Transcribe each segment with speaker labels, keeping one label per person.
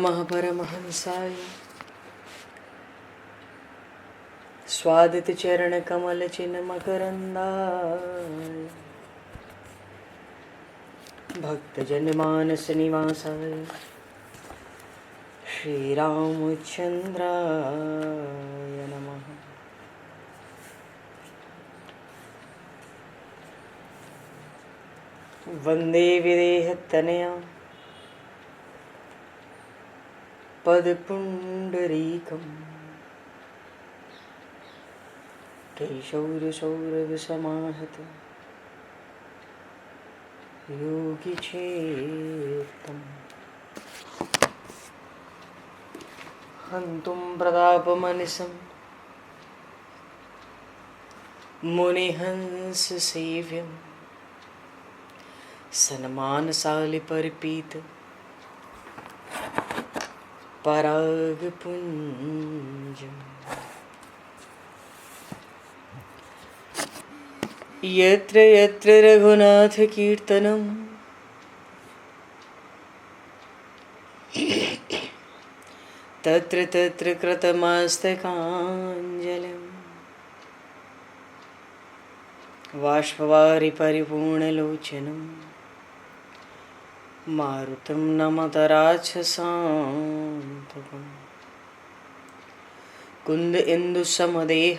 Speaker 1: नमः परमहंसाय स्वादित चरण कमल चिन्ह मकरंदाय भक्तजन मानस निवासाय श्री रामचंद्राय नमः। वंदे विदेहतनया पदपुंडरीकम् केशौरसौरभसमाहत योगिचेत्तम् हन्तुं प्रतापमनिशं मुनिहंससेव्यं सन्मानशालिपरिपीत परागपुञ्जम् यत्र यत्र रघुनाथकीर्तनं तत्र तत्र कृतमस्तकाञ्जलिं बाष्पवारि परिपूर्णलोचनं मारुतं नमत राक्षसान्तकम् कुन्द इंदुसमदेह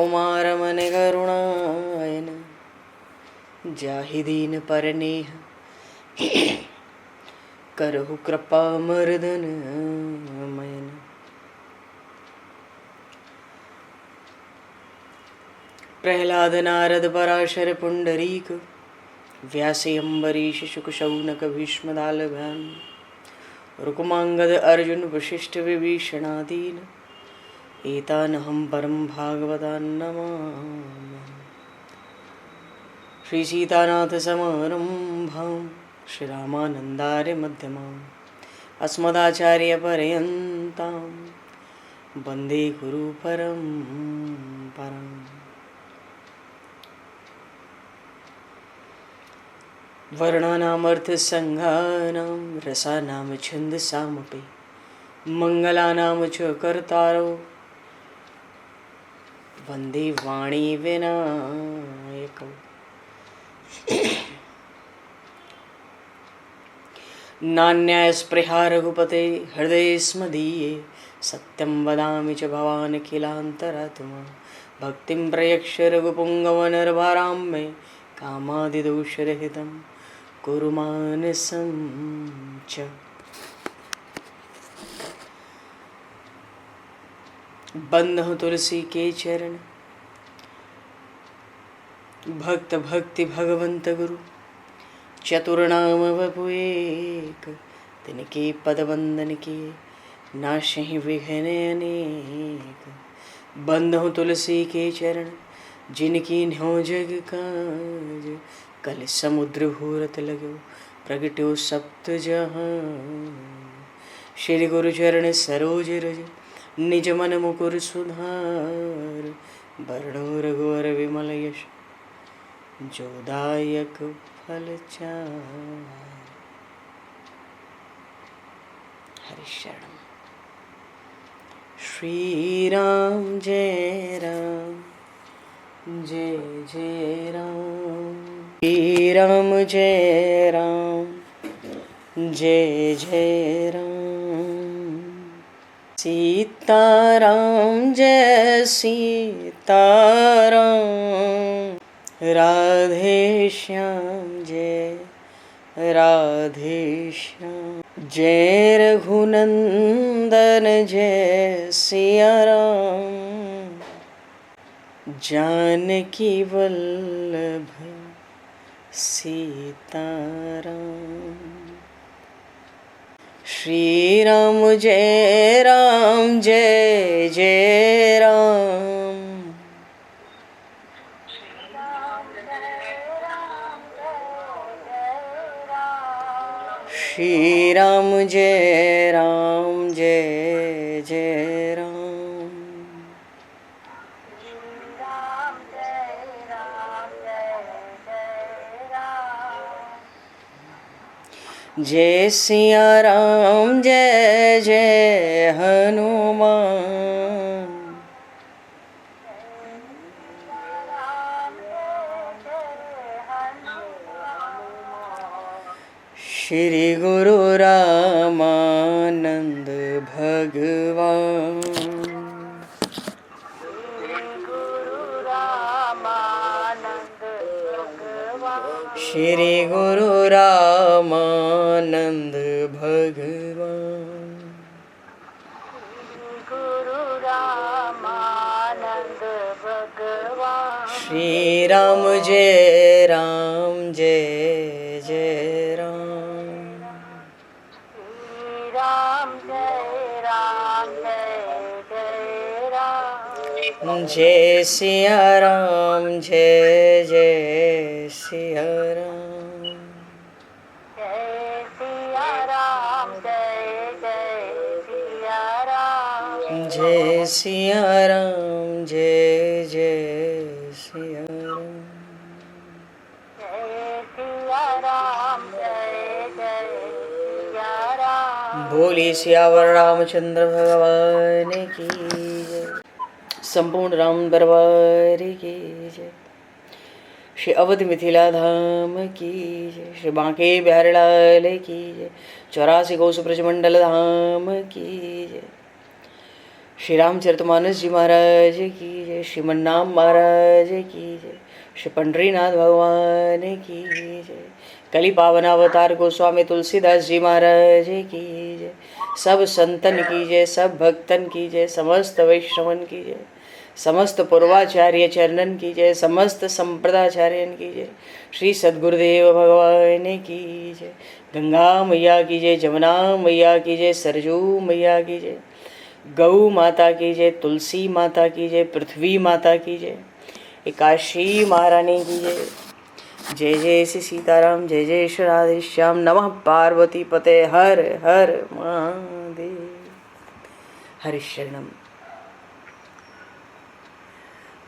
Speaker 1: उमारमण करुणायन जाहि दीन परनेह करहु कृपा मर्दन मयन। प्रहलाद नारद पराशर पुंडरीक व्यासे अम्बरीश शुक शौनक भीष्म दालभ्याम रुक्मांगद अर्जुन वशिष्ठ विभीषणादीन एतानहं परम भागवतान् नमामि। श्री सीतानाथ समारंभां श्री रामानन्दार्य मध्यमाम् अस्मदाचार्य पर्यन्तां वन्दे गुरु परम्पराम्। वर्णानामर्थसङ्घानां रसानां छन्दसामपि मङ्गलानां च कर्तारो वन्दे वाणी विनायकौ। नान्यास्पृहा रघुपते हृदये स्मदीये सत्यं वदामि च भवान् अखिलान्तरात्मा भक्तिं प्रयक्ष रघुपुङ्गवनर्वरां मे कामादिदोषरहितं कुरु मानसं च। बंधु तुलसी के चरण भक्त भक्ति भगवंत गुरु चतुर्नाम वपु एक तिनके पद वंदन के नाशहि विघ्न अनेक। बंधु तुलसी के चरण जिनकी न्यो जग काज कल समुद्र घोरत लगो प्रगट्यो सप्त जहां। श्री गुरु चरण सरोज रज निज मन मुकुर सुधार वर्णो रघुवर विमल यश जोदायक फलचार। हरि शरण। श्री राम जय राम जय जय राम श्री राम जय राम जय जय राम। सीताराम जय सीताराम राधे श्याम जय राधे श्याम। जय रघुनंदन जय सिया राम जानकी वल्लभ सीताराम। श्री राम जय जय राम श्री राम जय जय राम। जय सिया राम जय जय हनुमान। श्री गुरु रामानंद भगवान। श्री गुरु रामानंद भगवान। श्री राम जय जय राम। जय सिया राम जय जय सिया राम। जय सिया राम जय जय सिया राम। बोली सियावर रामचंद्र भगवान की जय। संपूर्ण राम दरबार की जय। श्री अवध मिथिला धाम की जय। श्री बांके बिहारी लाल की जय। 84 कोस ब्रजमंडल धाम की जय। श्री रामचरितमानस जी महाराज की जय। श्रीमन्नाम महाराज की जय। श्री पंडरीनाथ भगवान की जय। कली पावन अवतार गोस्वामी तुलसीदास जी महाराज की जय। सब संतन की जय, सब भक्तन की जय, समस्त वैष्णवन की जय, समस्त पूर्वाचार्य चरणन की जय, समस्त संप्रदाचार्यन की जय। श्री सद्गुरुदेव भगवान की जय। गंगा मैया की जय, जमुना मैया की जय, सरजू मैया की जय, गौ माता की जय, तुलसी माता की जय, पृथ्वी माता की जय, एकाशी महारानी की जय। जय जय श्री सीताराम, जय जय श्री राधे श्याम। नमः पार्वती पते हर हर महादेव। हरिशरणम।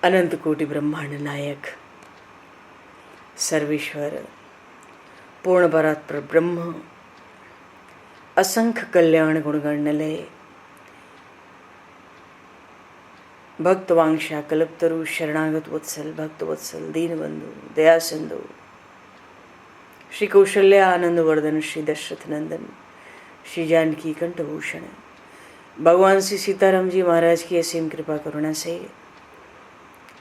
Speaker 1: अनंत कोटि ब्रह्मांड नायक सर्वेश्वर पूर्ण परात्पर ब्रह्म असंख्य कल्याण गुणगणलय भक्तवांशा कल्पतरु शरणागत वत्सल भक्तवत्सल दीनबंधु दया सिंधु श्री कौशल्य आनंद वर्धन श्री दशरथ नंदन श्री जानकी कंठभूषण भगवान श्री सीताराम जी महाराज की असीम कृपा करुणा से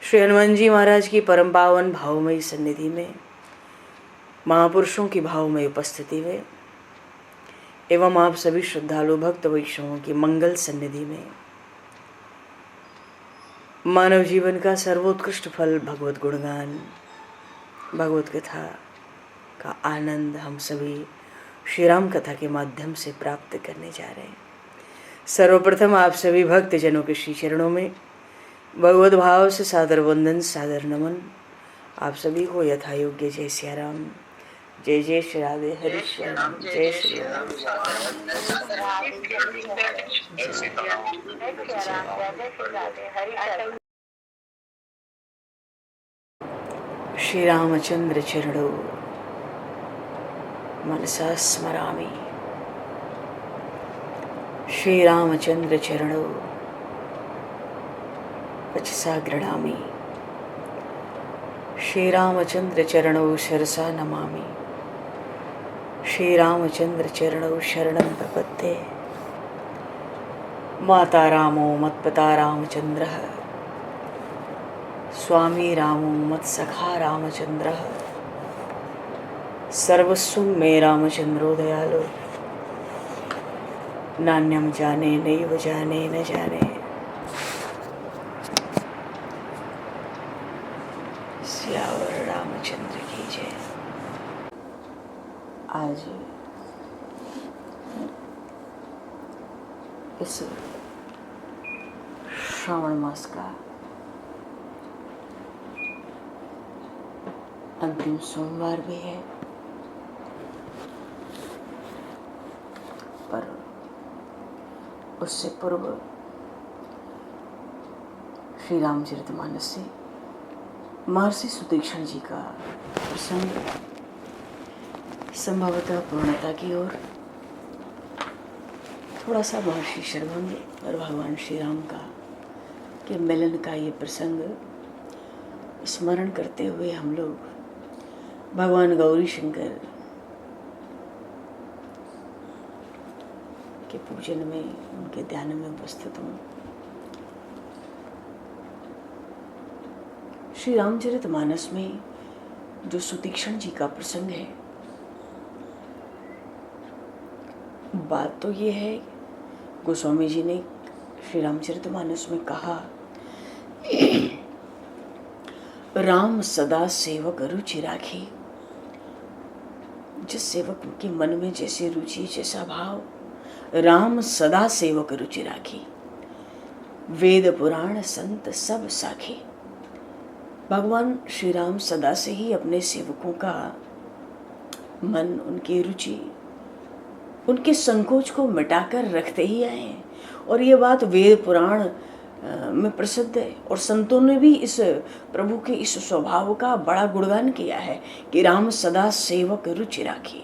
Speaker 1: श्री हनुमान जी महाराज की परम पावन भावमयी सन्निधि में महापुरुषों की भावमयी उपस्थिति में एवं आप सभी श्रद्धालु भक्त वैष्णवों की मंगल सन्निधि में मानव जीवन का सर्वोत्कृष्ट फल भगवत गुणगान भगवत कथा का आनंद हम सभी श्री राम कथा के माध्यम से प्राप्त करने जा रहे हैं। सर्वप्रथम आप सभी भक्त जनों के श्री चरणों में भगवत भाव से सादर वंदन सादर नमन। आप सभी को यथा योग्य जय सिया राम, जय जय श्री राधे हरि श्याम, जय श्री राम। श्री रामचंद्र चरणों मनसा स्मरामि। श्री रामचंद्र चरणों वचसा गृह्णामि। श्री रामचंद्र चरणों शिरसा नमामि। श्री रामचंद्र चरणों शरणं प्रपद्ये। माता रामो मत्पिता रामचंद्रः, स्वामी रामो मत्सखा रामचंद्रः, सर्वस्वं मे रामचंद्रो दयालो, नान्यं जाने नैव जाने न जाने। सियावर रामचंद्र की जय। आज इस श्रावण मास का अंतिम सोमवार भी है, पर उससे पूर्व श्री रामचरितमानस से महर्षि सुतीक्ष्ण जी का प्रसंग संभवतः पूर्णता की ओर थोड़ा सा महर्षि शरभंग और भगवान श्री राम का के मिलन का ये प्रसंग स्मरण करते हुए हम लोग भगवान गौरी शंकर के पूजन में, उनके ध्यान में उपस्थित हूँ। श्री रामचरितमानस में जो सुतीक्षण जी का प्रसंग है, बात तो ये है, गोस्वामी जी ने श्री रामचरितमानस में कहा, राम सदा सेवक रुचि राखी। जिस सेवक के मन में जैसे रुचि, जैसा भाव, राम सदा सेवक रुचि राखी। वेद पुराण संत सब साखी। भगवान श्री राम सदा से ही अपने सेवकों का मन, उनकी रुचि, उनके संकोच को मिटाकर रखते ही आए हैं। और ये बात वेद पुराण में प्रसिद्ध है और संतों ने भी इस प्रभु के इस स्वभाव का बड़ा गुणगान किया है कि राम सदा सेवक रुचि राखी।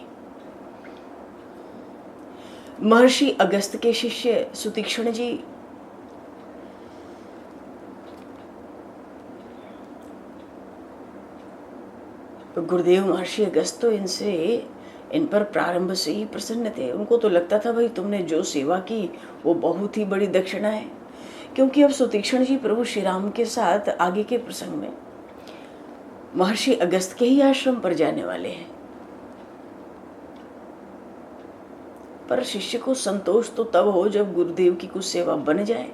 Speaker 1: महर्षि अगस्त के शिष्य सुतीक्षण जी गुरुदेव महर्षि अगस्त तो इन पर प्रारंभ से ही प्रसन्न थे। उनको तो लगता था भाई तुमने जो सेवा की वो बहुत ही बड़ी दक्षिणा है, क्योंकि अब सुतीक्षण जी प्रभु श्री राम के साथ आगे के प्रसंग में महर्षि अगस्त के ही आश्रम पर जाने वाले हैं। पर शिष्य को संतोष तो तब हो जब गुरुदेव की कुछ सेवा बन जाए।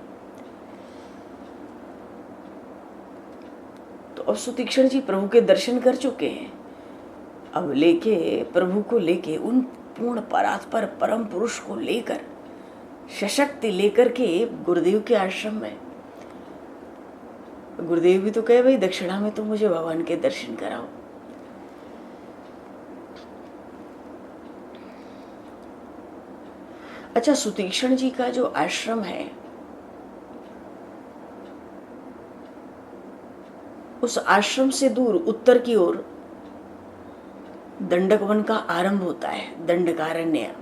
Speaker 1: तो अब सुतीक्षण जी प्रभु के दर्शन कर चुके हैं, अब प्रभु को लेके, उन पूर्ण परात्पर परम पुरुष को लेकर, सशक्ति लेकर के गुरुदेव के आश्रम में। गुरुदेव भी तो कहे भाई दक्षिणा में तो मुझे भगवान के दर्शन कराओ। अच्छा, सुतीक्षण जी का जो आश्रम है, उस आश्रम से दूर उत्तर की ओर दंडक वन का आरंभ होता है, दंडकारण्य।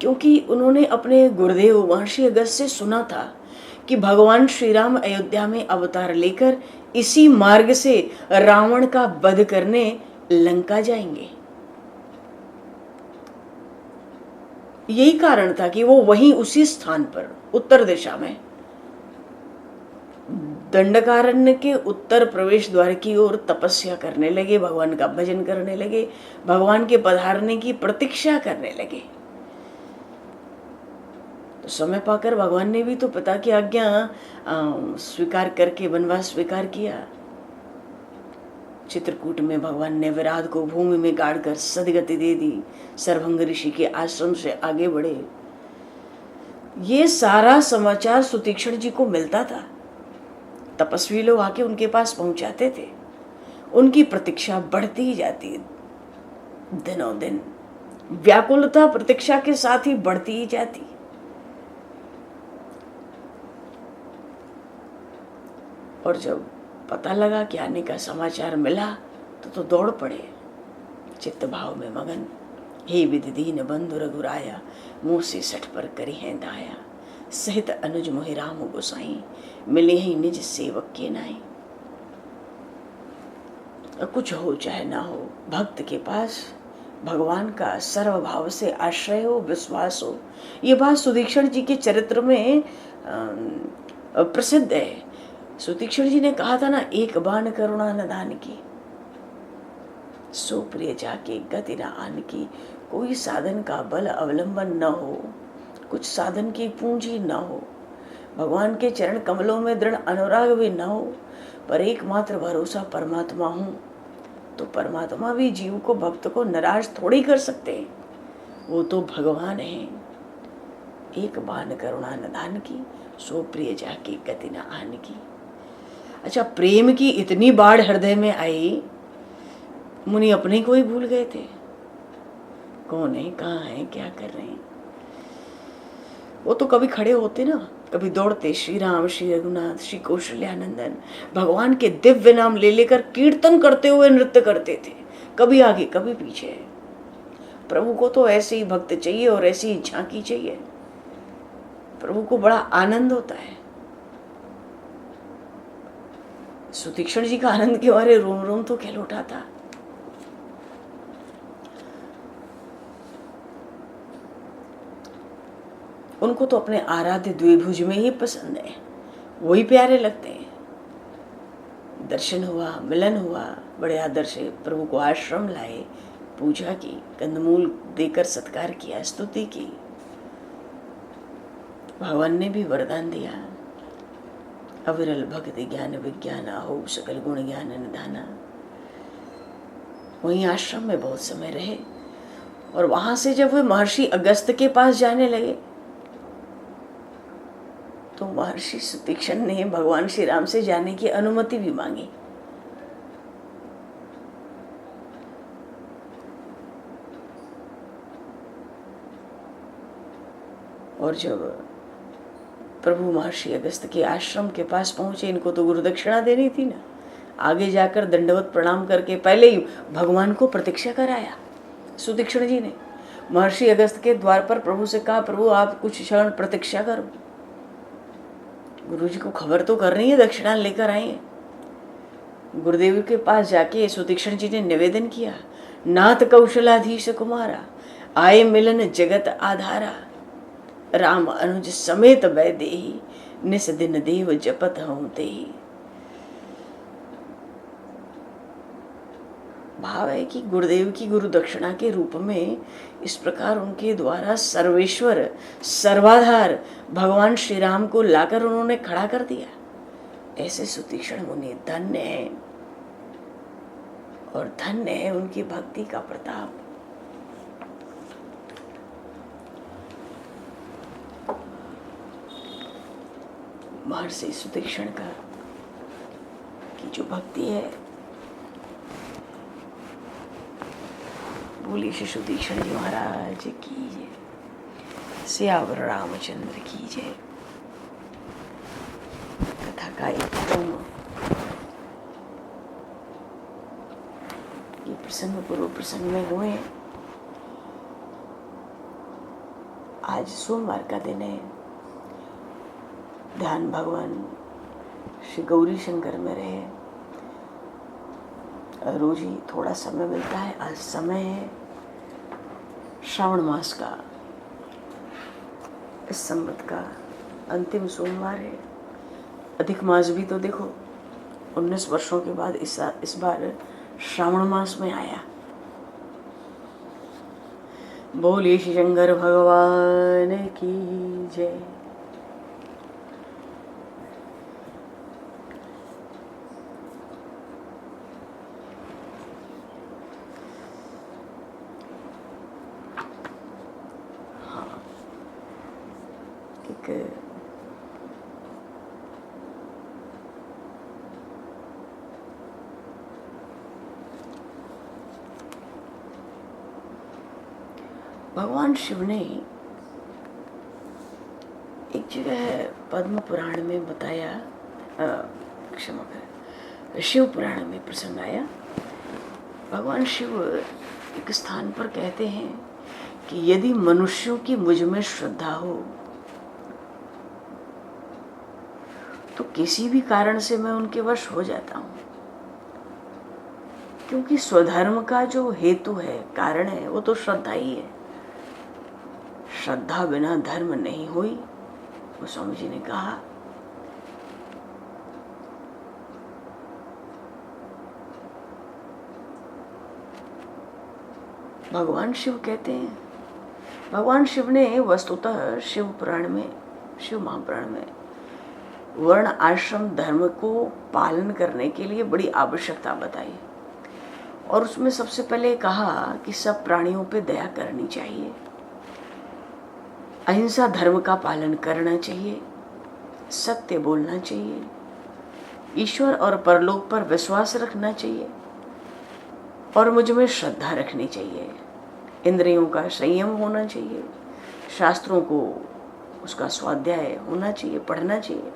Speaker 1: क्योंकि उन्होंने अपने गुरुदेव महर्षि अगस्त से सुना था कि भगवान श्री राम अयोध्या में अवतार लेकर इसी मार्ग से रावण का वध करने लंका जाएंगे। यही कारण था कि वो वहीं उसी स्थान पर उत्तर दिशा में दंडकारण्य के उत्तर प्रवेश द्वार की ओर तपस्या करने लगे, भगवान का भजन करने लगे, भगवान के पधारने की प्रतीक्षा करने लगे। तो समय पाकर भगवान ने भी तो पिता की आज्ञा स्वीकार करके वनवास स्वीकार किया। चित्रकूट में भगवान ने विराट को भूमि में गाड़कर सदगति दे दी, सरभंग ऋषि के आश्रम से आगे बढ़े। ये सारा समाचार सुतीक्षण जी को मिलता था। तपस्वी लोग आके उनके पास पहुंचाते थे, उनकी प्रतीक्षा बढ़ती ही जाती, दिनों दिन व्याकुलता प्रतीक्षा के साथ ही बढ़ती ही जाती। और जब पता लगा कि आने का समाचार मिला तो दौड़ पड़े, चित्त भाव में मगन। हे विधि दीन बंधु रघुराया, मुँह से सठ पर करी है दाया। सहित अनुज मोहि राम गोसाई, मिले ही निज सेवक के नाई। कुछ हो चाहे ना हो, भक्त के पास भगवान का सर्वभाव से आश्रय हो, विश्वास हो। ये बात सुतीक्षण जी के चरित्र में प्रसिद्ध है। सुतीक्षण जी ने कहा था ना, एक बाण करुणा निधान की, सो प्रिय जाके गति न आन की। कोई साधन का बल अवलंबन न हो, कुछ साधन की पूंजी न हो, भगवान के चरण कमलों में दृढ़ अनुराग भी न हो, पर एकमात्र भरोसा परमात्मा हूँ, तो परमात्मा भी जीव को, भक्त को निराश थोड़ी कर सकते हैं। वो तो भगवान है। एक बाण करुणा निधान की, सो प्रिय जाके गति न आन की। अच्छा, प्रेम की इतनी बाढ़ हृदय में आई, मुनि अपने को ही भूल गए थे। कौन है, कहाँ है, क्या कर रहे हैं। वो तो कभी खड़े होते ना, कभी दौड़ते, श्री राम, श्री रघुनाथ, श्री कौशल्यानंदन, भगवान के दिव्य नाम ले लेकर कीर्तन करते हुए नृत्य करते थे। कभी आगे कभी पीछे। प्रभु को तो ऐसे ही भक्त चाहिए और ऐसी ही झांकी चाहिए। प्रभु को बड़ा आनंद होता है। सुतीक्षण जी का आनंद के मारे रोम रोम तो खिल उठा था। उनको तो अपने आराध्य द्विभुज में ही पसंद है, वही प्यारे लगते हैं। दर्शन हुआ, मिलन हुआ, बड़े आदर से प्रभु को आश्रम लाए, पूजा की, कंदमूल देकर सत्कार किया, स्तुति की। भगवान ने भी वरदान दिया, अविरल भक्ति ज्ञान विज्ञान हो सकल गुण ज्ञान निधाना। वहीं आश्रम में बहुत समय रहे और वहां से जब वे महर्षि अगस्त के पास जाने लगे तो महर्षि सुतीक्षण ने भगवान श्री राम से जाने की अनुमति भी मांगी। और जब प्रभु महर्षि अगस्त के आश्रम के पास पहुंचे, इनको तो गुरु दक्षिणा देनी थी ना, आगे जाकर दंडवत प्रणाम करके पहले ही भगवान को प्रतीक्षा कराया। सुतीक्षण जी ने महर्षि अगस्त के द्वार पर प्रभु से कहा, प्रभु आप कुछ क्षण प्रतीक्षा करो। गुरु जी को खबर तो कर रही है, दक्षिणा लेकर आए। गुरुदेव के पास जाके सुतीक्षण जी ने निवेदन किया, नाथ कौशलाधीश कुमारा, आए मिलन जगत आधारा, राम अनुज समेत वैदेही, निस दिन देव जपत हूं तेहि। भाव है कि गुरुदेव की गुरु दक्षिणा के रूप में इस प्रकार उनके द्वारा सर्वेश्वर सर्वाधार भगवान श्री राम को लाकर उन्होंने खड़ा कर दिया। ऐसे सुतीक्षण मुनि धन्य है और धन्य है उनकी भक्ति का प्रताप। महर्षि सुतीक्षण का की जो भक्ति है, बोलिए श्री सुतीक्षण जी महाराज की जय, सियावर रामचंद्र की जय। कथा का एक ये प्रसंग पूर्व प्रसंग में हुए। आज सोमवार का दिन है। ध्यान भगवान श्री गौरी शंकर में रहे। रोज ही थोड़ा समय मिलता है। आज समय है श्रावण मास का, इस संवत का अंतिम सोमवार है। अधिक मास भी तो देखो 19 वर्षों के बाद इस बार श्रावण मास में आया। बोलिए श्री शंकर भगवान की जय। भगवान शिव ने एक जगह पद्म पुराण में बताया, क्षमा करें, शिव पुराण में प्रसंग आया। भगवान शिव एक स्थान पर कहते हैं कि यदि मनुष्यों की मुझ में श्रद्धा हो तो किसी भी कारण से मैं उनके वश हो जाता हूँ, क्योंकि स्वधर्म का जो हेतु है, कारण है, वो तो श्रद्धा ही है। श्रद्धा बिना धर्म नहीं हुई, वो स्वामी जी ने कहा। भगवान शिव कहते हैं, भगवान शिव ने वस्तुतः शिव पुराण में, शिव महापुराण में वर्ण आश्रम धर्म को पालन करने के लिए बड़ी आवश्यकता बताई और उसमें सबसे पहले कहा कि सब प्राणियों पे दया करनी चाहिए, अहिंसा धर्म का पालन करना चाहिए, सत्य बोलना चाहिए, ईश्वर और परलोक पर विश्वास रखना चाहिए और मुझ में श्रद्धा रखनी चाहिए, इंद्रियों का संयम होना चाहिए, शास्त्रों को उसका स्वाध्याय होना चाहिए, पढ़ना चाहिए।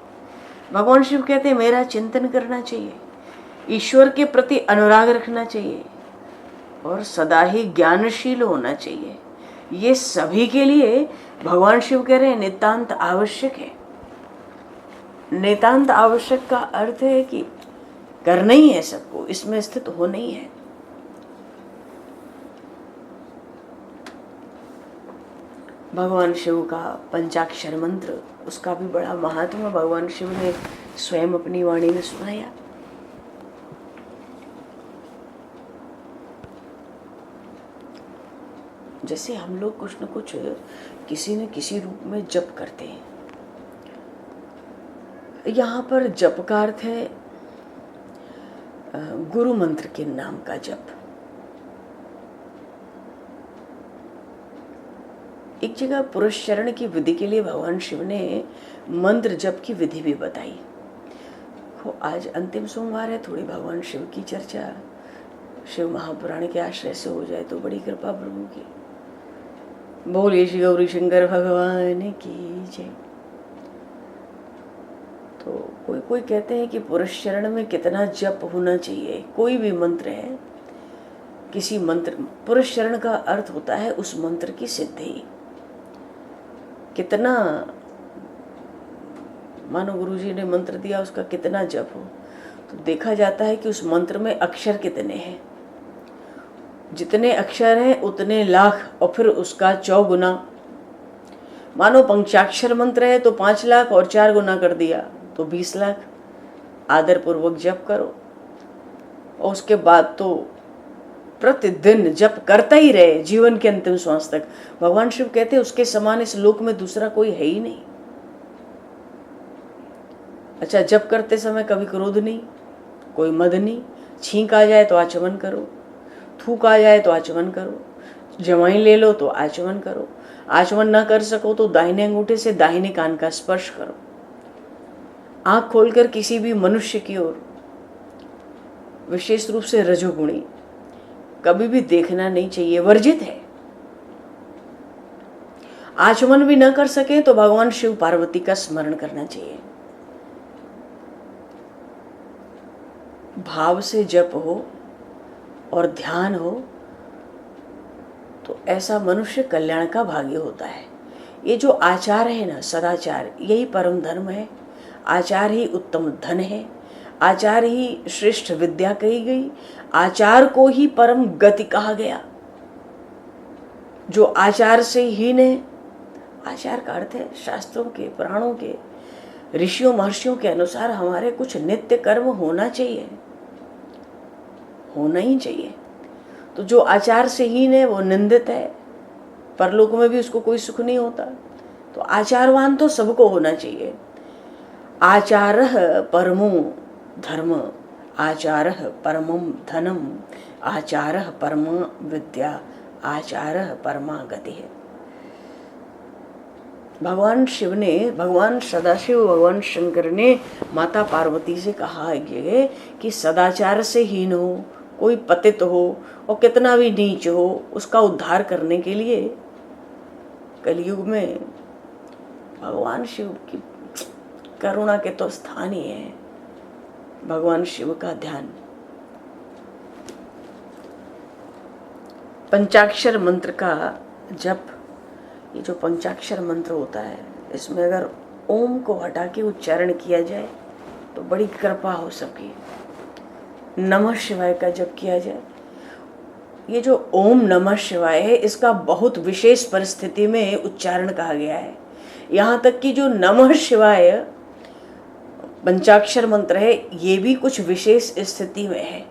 Speaker 1: भगवान शिव कहते हैं मेरा चिंतन करना चाहिए, ईश्वर के प्रति अनुराग रखना चाहिए और सदा ही ज्ञानशील होना चाहिए। ये सभी के लिए भगवान शिव कह रहे हैं नितांत आवश्यक है। नितांत आवश्यक का अर्थ है कि करना ही है सबको, इसमें स्थित होना ही है। भगवान शिव का पंचाक्षर मंत्र, उसका भी बड़ा महात्मा भगवान शिव ने स्वयं अपनी वाणी में सुनाया। जैसे हम लोग कुछ न कुछ किसी न किसी रूप में जप करते हैं। यहाँ पर जप का अर्थ है गुरु मंत्र के नाम का जप। एक जगह पुरस्चरण की विधि के लिए भगवान शिव ने मंत्र जप की विधि भी बताई। आज अंतिम सोमवार है, थोड़ी भगवान शिव की चर्चा शिव महापुराण के आश्रय से हो जाए तो बड़ी कृपा प्रभु की। बोलिए श्री गौरी शंकर भगवान की जय। तो कोई कहते हैं कि पुरस्चरण में कितना जप होना चाहिए। कोई भी मंत्र है, किसी मंत्र, पुरस्चरण का अर्थ होता है उस मंत्र की सिद्धि। कितना, मानो गुरुजी ने मंत्र दिया, उसका कितना जप हो, तो देखा जाता है कि उस मंत्र में अक्षर कितने हैं। जितने अक्षर हैं उतने लाख, और फिर उसका 4 गुना। मानो पंचाक्षर मंत्र है तो 5 लाख और 4 गुना कर दिया तो 20 लाख। आदर पूर्वक जप करो और उसके बाद तो प्रतिदिन जप करता ही रहे जीवन के अंतिम श्वास तक। भगवान शिव कहते हैं उसके समान इस लोक में दूसरा कोई है ही नहीं। अच्छा, जप करते समय कभी क्रोध नहीं, कोई मद नहीं। छींक आ जाए तो आचमन करो, थूक आ जाए तो आचमन करो, जमाइन ले लो तो आचमन करो। आचमन ना कर सको तो दाहिने अंगूठे से दाहिने कान का स्पर्श करो। आंख खोलकर किसी भी मनुष्य की ओर, विशेष रूप से रजोगुणी, कभी भी देखना नहीं चाहिए, वर्जित है। आचमन भी न कर सके तो भगवान शिव पार्वती का स्मरण करना चाहिए। भाव से जप हो और ध्यान हो तो ऐसा मनुष्य कल्याण का भागी होता है। ये जो आचार है ना, सदाचार, यही परम धर्म है। आचार ही उत्तम धन है। आचार ही श्रेष्ठ विद्या कही गई। आचार को ही परम गति कहा गया। जो आचार से हीन है, आचार का अर्थ है शास्त्रों के, पुराणों के, ऋषियों महर्षियों के अनुसार हमारे कुछ नित्य कर्म होना चाहिए, होना ही चाहिए। तो जो आचार से हीन है वो निंदित है, परलोक में भी उसको कोई सुख नहीं होता। तो आचारवान तो सबको होना चाहिए। आचारः परमो धर्म, आचारः परमं धनम, आचारः परमा विद्या, आचारः परमा गति है। भगवान शिव ने, भगवान सदाशिव, भगवान शंकर ने माता पार्वती से कहा है कि सदाचार से हीन हो, कोई पतित हो और कितना भी नीच हो, उसका उद्धार करने के लिए कलयुग में भगवान शिव की करुणा के तो स्थान ही है। भगवान शिव का ध्यान। पंचाक्षर मंत्र का जप, ये जो पंचाक्षर मंत्र होता है, इसमें अगर ओम को हटा के उच्चारण किया जाए तो बड़ी कृपा हो सके। नमः शिवाय का जप किया जाए। ये जो ओम नमः शिवाय है, इसका बहुत विशेष परिस्थिति में उच्चारण कहा गया है। यहाँ तक कि जो नमः शिवाय पंचाक्षर मंत्र है, ये भी कुछ विशेष स्थिति में है।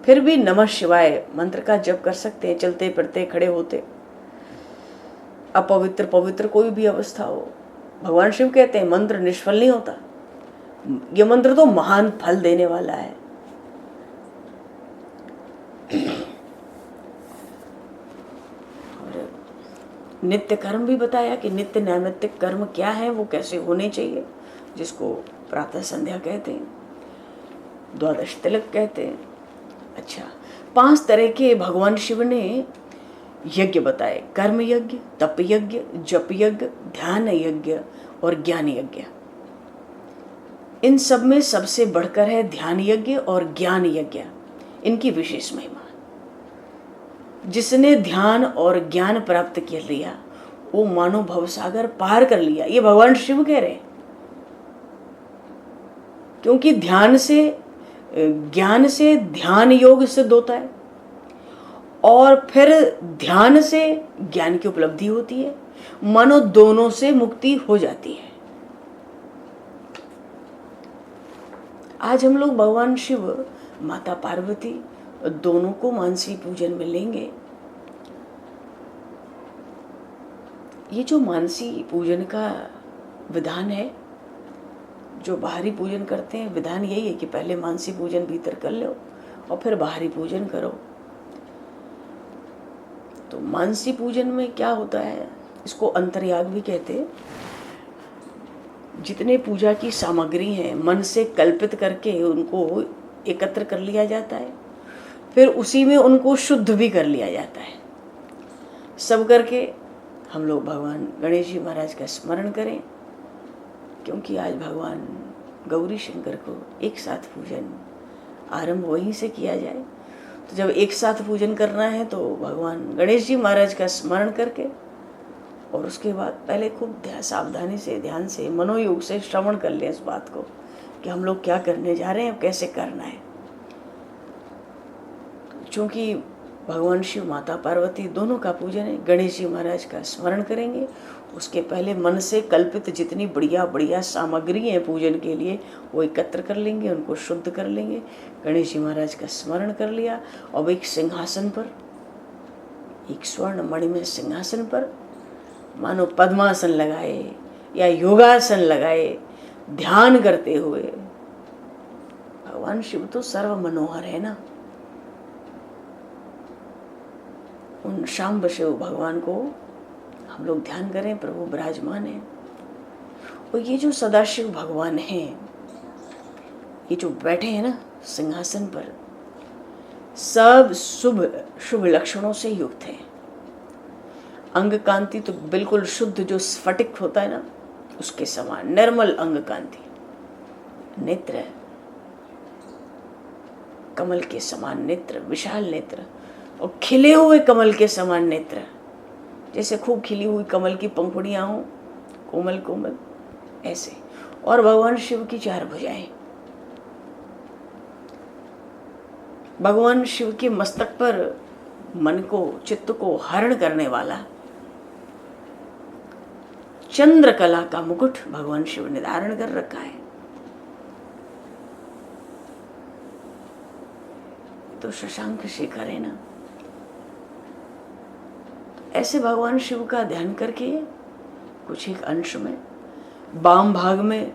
Speaker 1: फिर भी नमः शिवाय मंत्र का जप कर सकते हैं, चलते फिरते, खड़े होते, अपवित्र पवित्र कोई भी अवस्था हो। भगवान शिव कहते हैं मंत्र निष्फल नहीं होता। ये मंत्र तो महान फल देने वाला है। और नित्य कर्म भी बताया कि नित्य नैमित्तिक कर्म क्या है, वो कैसे होने चाहिए, जिसको प्रातः संध्या कहते हैं, द्वादश तिलक कहते हैं। अच्छा, 5 तरह के भगवान शिव ने यज्ञ बताए। कर्म यज्ञ, तप यज्ञ, जप यज्ञ, ध्यान यज्ञ और ज्ञान यज्ञ। इन सब में सबसे बढ़कर है ध्यान यज्ञ और ज्ञान यज्ञ। इनकी विशेष महिमा। जिसने ध्यान और ज्ञान प्राप्त कर लिया वो मानो भवसागर पार कर लिया। ये भगवान शिव कह रहे हैं। क्योंकि ज्ञान से ध्यान योग सिद्ध होता है और फिर ध्यान से ज्ञान की उपलब्धि होती है, मानो दोनों से मुक्ति हो जाती है। आज हम लोग भगवान शिव, माता पार्वती दोनों को मानसी पूजन में लेंगे। ये जो मानसी पूजन का विधान है, जो बाहरी पूजन करते हैं, विधान यही है कि पहले मानसी पूजन भीतर कर लो और फिर बाहरी पूजन करो। तो मानसी पूजन में क्या होता है, इसको अंतर्याग भी कहते हैं। जितने पूजा की सामग्री हैं मन से कल्पित करके उनको एकत्र कर लिया जाता है, फिर उसी में उनको शुद्ध भी कर लिया जाता है। सब करके हम लोग भगवान गणेश जी महाराज का स्मरण करें, क्योंकि आज भगवान गौरी शंकर को एक साथ पूजन आरंभ वहीं से किया जाए। तो जब एक साथ पूजन करना है तो भगवान गणेश जी महाराज का स्मरण करके और उसके बाद पहले खूब सावधानी से, ध्यान से, मनोयोग से श्रवण कर लें इस बात को कि हम लोग क्या करने जा रहे हैं, कैसे करना है। क्योंकि भगवान शिव, माता पार्वती दोनों का पूजन है, गणेश जी महाराज का स्मरण करेंगे। उसके पहले मन से कल्पित जितनी बढ़िया बढ़िया सामग्री है पूजन के लिए वो एकत्र कर लेंगे, उनको शुद्ध कर लेंगे। गणेश जी महाराज का स्मरण कर लिया और एक सिंहासन पर, एक स्वर्ण मणिमय सिंहासन पर मानो पद्मासन लगाए या योगासन लगाए, ध्यान करते हुए। भगवान शिव तो सर्व मनोहर है ना। उन शाम्ब शिव भगवान को हम लोग ध्यान करें, प्रभु विराजमान है। और ये जो सदाशिव भगवान हैं, ये जो बैठे हैं ना सिंहासन पर, सब शुभ लक्षणों से युक्त हैं। अंग कांति तो बिल्कुल शुद्ध, जो स्फटिक होता है ना उसके समान निर्मल अंग कांति। नेत्र कमल के समान नेत्र, विशाल नेत्र, और खिले हुए कमल के समान नेत्र, जैसे खूब खिली हुई कमल की पंखुड़ियां हों, कोमल कोमल ऐसे। और भगवान शिव की 4 भुजाएं। भगवान शिव के मस्तक पर मन को, चित्त को हरण करने वाला चंद्रकला का मुकुट भगवान शिव ने धारण कर रखा है। तो शशांक शेखर है ना। ऐसे भगवान शिव का ध्यान करके कुछ एक अंश में वाम भाग में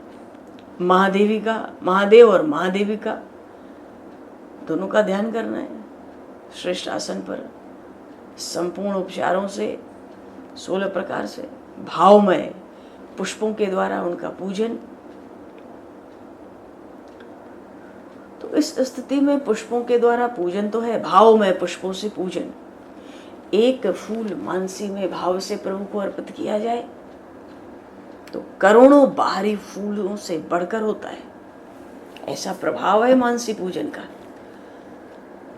Speaker 1: महादेव और महादेवी का दोनों का ध्यान करना है। श्रेष्ठ आसन पर संपूर्ण उपचारों से 16 प्रकार से भावमय पुष्पों के द्वारा उनका पूजन। तो इस स्थिति में पुष्पों के द्वारा पूजन तो है, भावमय पुष्पों से पूजन। एक फूल मानसी में भाव से प्रभु को अर्पित किया जाए तो करोड़ों बाहरी फूलों से बढ़कर होता है। ऐसा प्रभाव है मानसी पूजन का।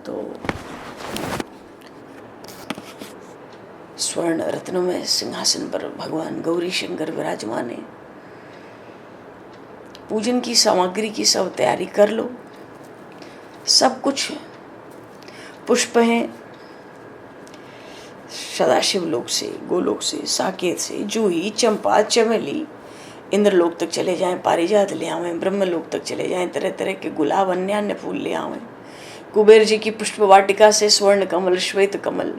Speaker 1: तो स्वर्ण रत्नों में सिंहासन पर भगवान गौरी शंकर विराजमान है। पूजन की सामग्री की सब तैयारी कर लो। सब कुछ पुष्प हैं, सदाशिव लोक से, गोलोक से, साकेत से, जूही, चंपा, चमेली, इंद्रलोक तक चले जाएं, पारिजात ले आवें, ब्रह्मलोक तक चले जाएं, तरह तरह के गुलाब, अन्य फूल ले आवें। कुबेर जी की पुष्प वाटिका से स्वर्ण कमल, श्वेत कमल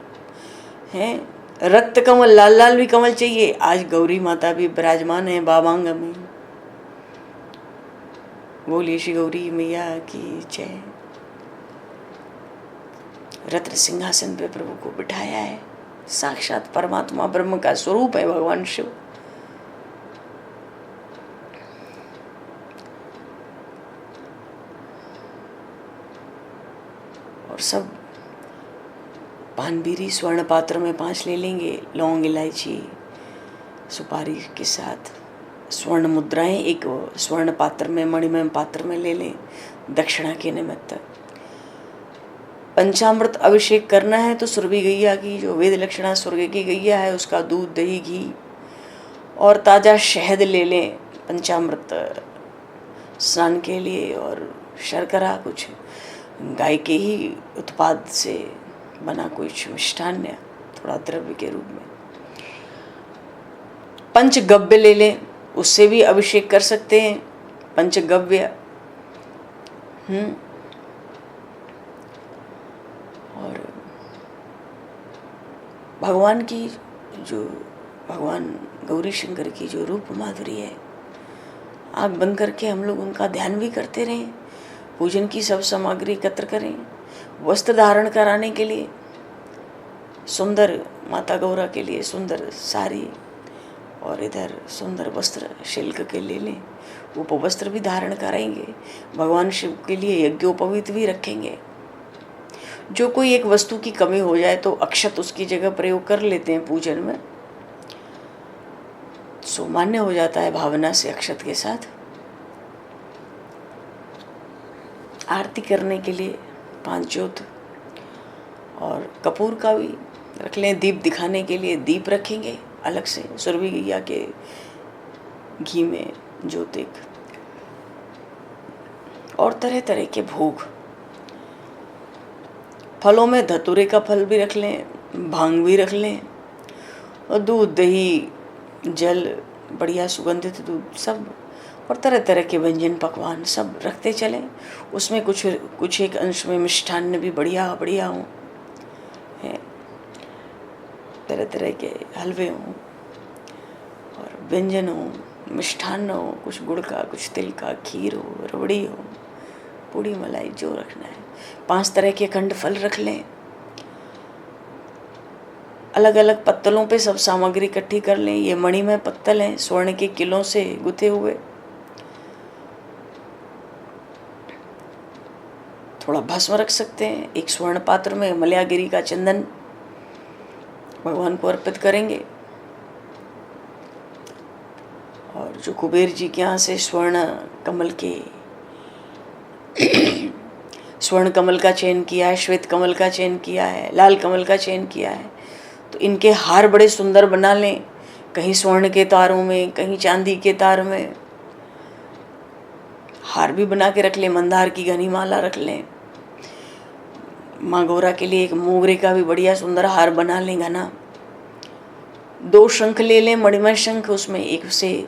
Speaker 1: हैं, रक्त कमल, लाल लाल भी कमल चाहिए। आज गौरी माता भी विराजमान है बाबांग में। बोलिए श्री गौरी मैया की जय। रत्न सिंहासन पे प्रभु को बिठाया है। साक्षात परमात्मा ब्रह्म का स्वरूप है भगवान शिव। और सब पानबीरी स्वर्ण पात्र में 5 ले लेंगे, लौंग, इलायची, सुपारी के साथ स्वर्ण मुद्राएं एक स्वर्ण पात्र में, मणिमय पात्र में ले लें दक्षिणा के निमित्त। पंचामृत अभिषेक करना है तो सुरभि गैया की, जो वेद लक्षणा स्वर्ग की गैया है, उसका दूध, दही, घी और ताज़ा शहद ले लें पंचामृत स्नान के लिए, और शर्करा, कुछ गाय के ही उत्पाद से बना कुछ मिष्ठान्य थोड़ा द्रव्य के रूप में। पंचगव्य ले लें, उससे भी अभिषेक कर सकते हैं। पंचगव्य और भगवान की जो भगवान गौरी शंकर की जो रूप माधुरी है, आँख बंद करके हम लोग उनका ध्यान भी करते रहें। पूजन की सब सामग्री एकत्र करें। वस्त्र धारण कराने के लिए सुंदर, माता गौरा के लिए सुंदर साड़ी और इधर सुंदर वस्त्र शिल्क के ले लें। उपवस्त्र भी धारण कराएंगे। भगवान शिव के लिए यज्ञोपवीत भी रखेंगे। जो कोई एक वस्तु की कमी हो जाए तो अक्षत उसकी जगह प्रयोग कर लेते हैं पूजन में, सो मान्य हो जाता है भावना से अक्षत के साथ। आरती करने के लिए 5 ज्योत और कपूर का भी रख लें। दीप दिखाने के लिए दीप रखेंगे अलग से, सुरभि गैया के घी में ज्योत एक, और तरह तरह के भोग। फलों में धतूरे का फल भी रख लें, भांग भी रख लें, और दूध, दही, जल, बढ़िया सुगंधित दूध सब, और तरह तरह के व्यंजन पकवान सब रखते चलें। उसमें कुछ एक अंश में मिष्ठान्न भी बढ़िया बढ़िया हों, तरह तरह के हलवे हों और व्यंजन हों, मिष्ठान्न हो, कुछ गुड़ का, कुछ तिल का, खीर हो, रबड़ी हो, पूड़ी मलाई, जो रखना है। 5 तरह के खंड फल रख लें। अलग अलग पत्तलों पे सब सामग्री इकट्ठी कर लें। ये मणिमय पत्तल हैं, स्वर्ण के किलों से गुथे हुए। थोड़ा भस्म रख सकते हैं। एक स्वर्ण पात्र में मलयागिरी का चंदन भगवान को अर्पित करेंगे। और जो कुबेर जी के यहाँ से स्वर्ण कमल का चयन किया है, श्वेत कमल का चयन किया है, लाल कमल का चयन किया है, तो इनके हार बड़े सुंदर बना लें। कहीं स्वर्ण के तारों में, कहीं चांदी के तार में हार भी बना के रख लें। मंदार की घनी माला रख लें। माँ गौरा के लिए एक मोगरे का भी बढ़िया सुंदर हार बना लें घना। 2 शंख ले लें, मणिमय शंख, उसमें एक से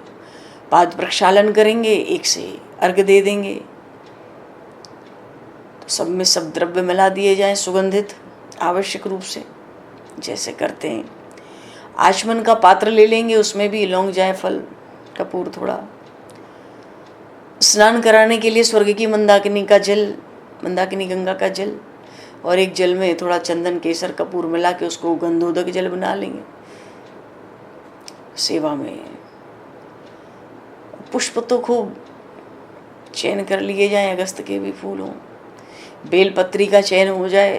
Speaker 1: पाद प्रक्षालन करेंगे, एक से अर्घ दे देंगे। तो सब में सब द्रव्य मिला दिए जाएं सुगंधित, आवश्यक रूप से जैसे करते हैं। आचमन का पात्र ले लेंगे, उसमें भी लौंग, जायफल, कपूर थोड़ा। स्नान कराने के लिए स्वर्ग की मंदाकिनी का जल, मंदाकिनी गंगा का जल, और एक जल में थोड़ा चंदन, केसर, कपूर मिला के उसको गंधोदक जल बना लेंगे। सेवा में पुष्प तो खूब चयन कर लिए जाएं, अगस्त के भी फूल हों। बेलपत्री का चयन हो जाए,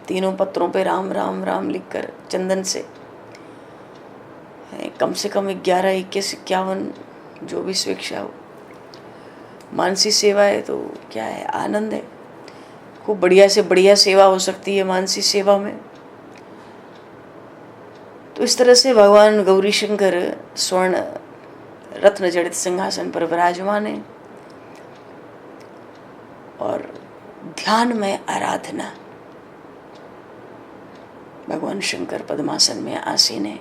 Speaker 1: 3 पत्रों पे राम राम राम लिखकर चंदन से। कम से कम 11, 21, 51 जो भी स्वेच्छा हो। मानसी सेवा है तो क्या है, आनंद है। खूब बढ़िया से बढ़िया सेवा हो सकती है मानसी सेवा में। तो इस तरह से भगवान गौरी शंकर स्वर्ण रत्न जड़ित सिंहासन पर विराजमान है। और ध्यान में आराधना, भगवान शंकर पद्मासन में आसीन है।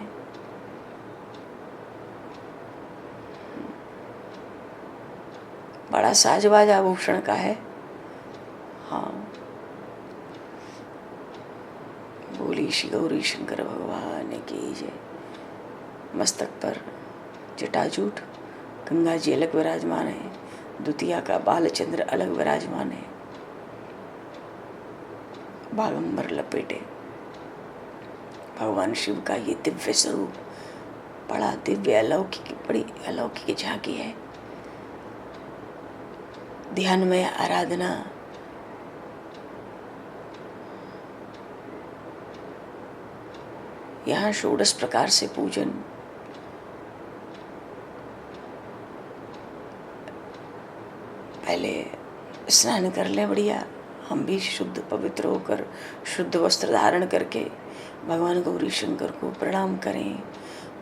Speaker 1: बड़ा साजबाज आभूषण का है। हाँ, बोली श्री गौरी शंकर भगवान की जय। मस्तक पर जटाजूट, गंगा जी अलग विराजमान है। द्वितीया का बालचंद्र अलग विराजमान है, बागंबर लपेटे। भगवान शिव का ये दिव्य स्वरूप बड़ा दिव्य, अलौकिक, बड़ी अलौकिक झांकी है। ध्यान में आराधना, यहाँ 16 प्रकार से पूजन। पहले स्नान कर ले बढ़िया, हम भी शुद्ध पवित्र होकर शुद्ध वस्त्र धारण करके भगवान गौरी शंकर को प्रणाम करें,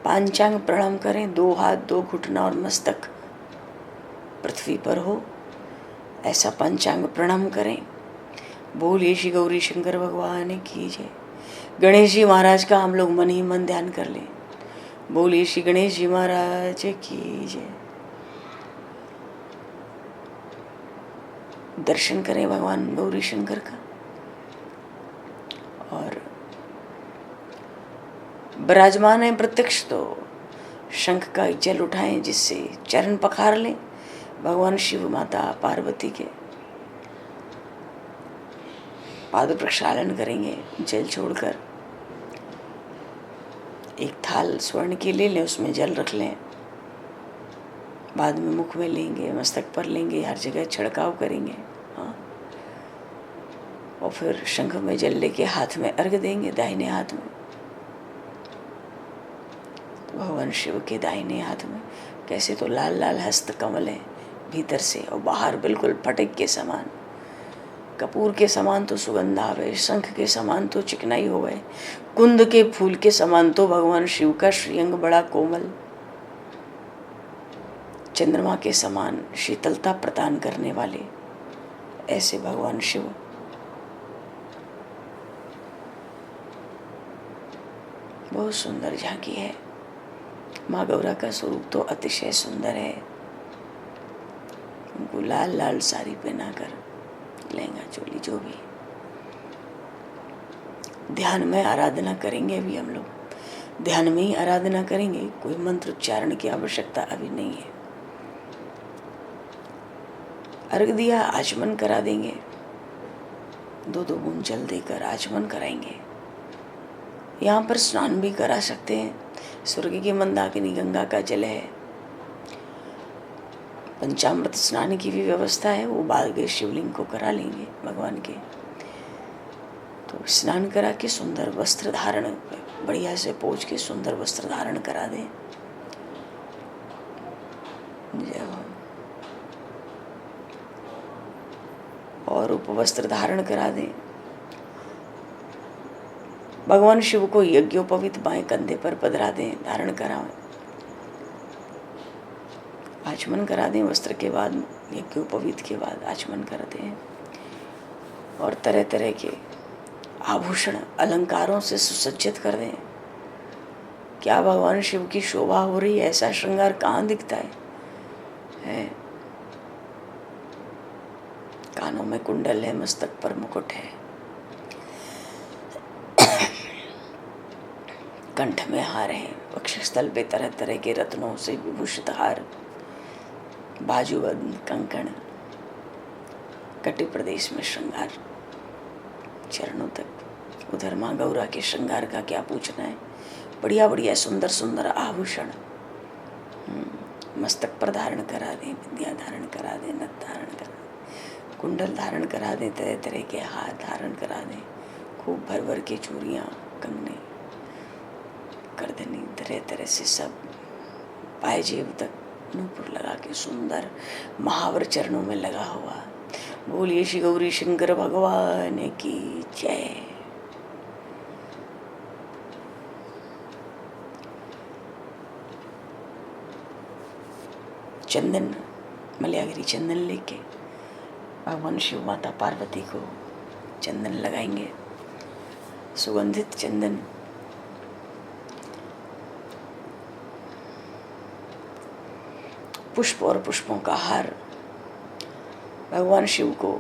Speaker 1: पांचांग प्रणाम करें। 2 हाथ 2 घुटना और मस्तक पृथ्वी पर हो, ऐसा पंचांग प्रणाम करें। बोलिए श्री गौरी शंकर भगवान की जय। गणेश जी महाराज का हम लोग मन ही मन ध्यान कर लें। बोलिए श्री गणेश जी महाराज की जय। दर्शन करें भगवान गौरी शंकर का और विराजमान है प्रत्यक्ष तो शंख का जल उठाएं, जिससे चरण पखार लें भगवान शिव माता पार्वती के। पाद प्रक्षालन करेंगे जल छोड़कर। एक थाल स्वर्ण की ले लें, उसमें जल रख लें, बाद में मुख में लेंगे, मस्तक पर लेंगे, हर जगह छिड़काव करेंगे। हाँ, और फिर शंख में जल लेके हाथ में अर्घ देंगे, दाहिने हाथ में। तो भगवान शिव के दाहिने हाथ में कैसे तो लाल लाल हस्त कमल है भीतर से, और बाहर बिल्कुल फटिक के समान, कपूर के समान तो सुगंध आवे, शंख के समान तो चिकनाई होवे, कुंद के फूल के समान तो भगवान शिव का श्रीअंग बड़ा कोमल, चंद्रमा के समान शीतलता प्रदान करने वाले ऐसे भगवान शिव। बहुत सुंदर झांकी है। माँ गौरा का स्वरूप तो अतिशय सुंदर है। उनको लाल लाल साड़ी पहनाकर, लहंगा चोली जो भी, ध्यान में आराधना करेंगे। अभी हम लोग ध्यान में ही आराधना करेंगे, कोई मंत्र उच्चारण की आवश्यकता अभी नहीं है। अर्घ दिया, आचमन करा देंगे, 2-2 बूंद जल देकर आचमन कराएंगे। यहाँ पर स्नान भी करा सकते हैं। स्वर्ग की मंदाकिनी गंगा का जल है। पंचामृत स्नान की भी व्यवस्था है, वो बाद के शिवलिंग को करा लेंगे भगवान के। तो स्नान करा के सुंदर वस्त्र धारण, बढ़िया से पोंछ के सुंदर वस्त्र धारण करा दें। और उपवस्त्र धारण करा दें। भगवान शिव को यज्ञोपवीत बाएं कंधे पर पधरा दें, धारण कराएं, आचमन करा दें। वस्त्र के बाद, यज्ञोपवीत के बाद आचमन कर दें। और तरह तरह के आभूषण अलंकारों से सुसज्जित कर दें। क्या भगवान शिव की शोभा हो रही है, ऐसा श्रृंगार कहाँ दिखता है? कानों में कुंडल है, मस्तक पर मुकुट है, कंठ में हार है, वक्षस्थल पे तरह तरह के रत्नों से विभूषित हार, बाजूबंद कंकण, कटी प्रदेश में श्रृंगार चरणों तक। उधर माँ गौरा के श्रृंगार का क्या पूछना है। बढ़िया बढ़िया सुंदर सुंदर आभूषण मस्तक पर धारण करा दें, विद्या धारण करा दें, नथ धारण करा दें, कुंडल धारण करा दें, तरह तरह के हार धारण करा दें, खूब भर भर के चूड़ियाँ, कंगने, गर्दनी, तरह तरह से सब, पायजेब तक नूपुर लगा के सुंदर महावर चरणों में लगा हुआ। बोलिए श्री गौरी शंकर भगवान की जय। चंदन, मलयागिरी चंदन लेके भगवान शिव माता पार्वती को चंदन लगाएंगे, सुगंधित चंदन। पुष्प और पुष्पों का हार भगवान शिव को,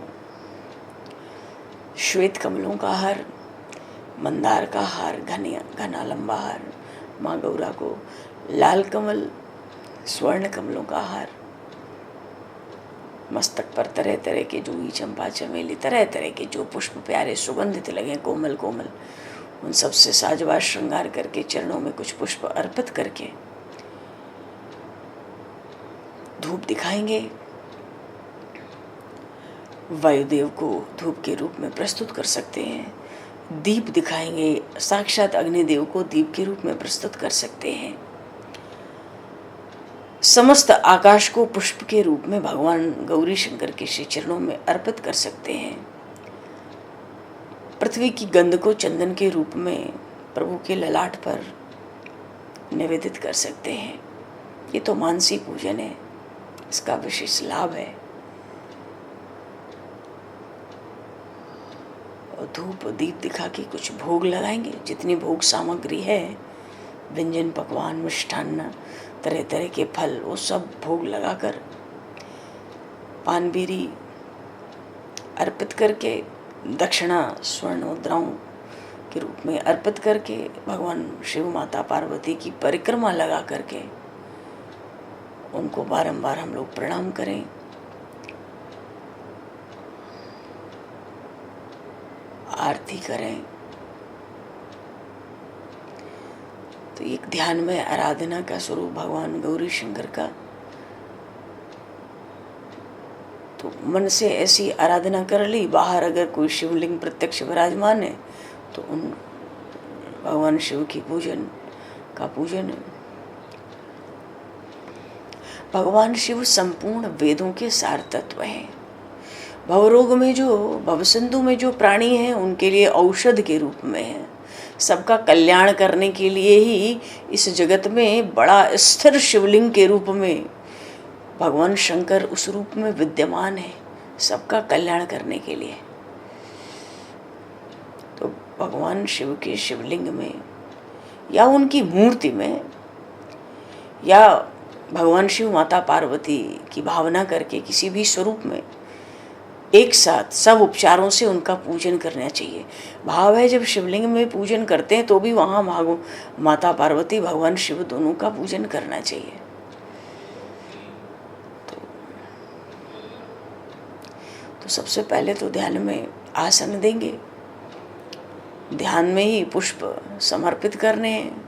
Speaker 1: श्वेत कमलों का हार, मंदार का हार, घना लंबा हार। माँ गौरा को लाल कमल, स्वर्ण कमलों का हार, मस्तक पर तरह तरह के जूही, चंपा, चमेली, तरह तरह के जो पुष्प प्यारे सुगंधित लगे, कोमल कोमल, उन सब से साजवाज श्रृंगार करके चरणों में कुछ पुष्प अर्पित करके धूप दिखाएंगे। वायुदेव को धूप के रूप में प्रस्तुत कर सकते हैं। दीप दिखाएंगे, साक्षात अग्निदेव को दीप के रूप में प्रस्तुत कर सकते हैं। समस्त आकाश को पुष्प के रूप में भगवान गौरी शंकर के श्री चरणों में अर्पित कर सकते हैं। पृथ्वी की गंध को चंदन के रूप में प्रभु के ललाट पर निवेदित कर सकते हैं। ये तो मानसी पूजन है, इसका विशेष लाभ है। और धूप दीप दिखा के कुछ भोग लगाएंगे, जितनी भोग सामग्री है, व्यंजन पकवान मिष्ठान्न तरह तरह के फल, वो सब भोग लगाकर पान बीरी अर्पित करके दक्षिणा स्वर्ण मुद्राओं के रूप में अर्पित करके भगवान शिव माता पार्वती की परिक्रमा लगा करके उनको बारंबार हम लोग प्रणाम करें। आरती करें। तो एक ध्यान में आराधना का स्वरूप भगवान गौरी शंकर का। तो मन से ऐसी आराधना कर ली। बाहर अगर कोई शिवलिंग प्रत्यक्ष विराजमान है तो उन भगवान शिव की पूजन का पूजन। भगवान शिव संपूर्ण वेदों के सार तत्व हैं। भवरोग में जो भवसिंधु में जो प्राणी हैं उनके लिए औषध के रूप में है। सबका कल्याण करने के लिए ही इस जगत में बड़ा स्थिर शिवलिंग के रूप में भगवान शंकर उस रूप में विद्यमान है, सबका कल्याण करने के लिए। तो भगवान शिव के शिवलिंग में या उनकी मूर्ति में या भगवान शिव माता पार्वती की भावना करके किसी भी स्वरूप में एक साथ सब उपचारों से उनका पूजन करना चाहिए। भाव है जब शिवलिंग में पूजन करते हैं तो भी वहाँ माता पार्वती भगवान शिव दोनों का पूजन करना चाहिए। तो सबसे पहले तो ध्यान में आसन देंगे, ध्यान में ही पुष्प समर्पित करने हैं।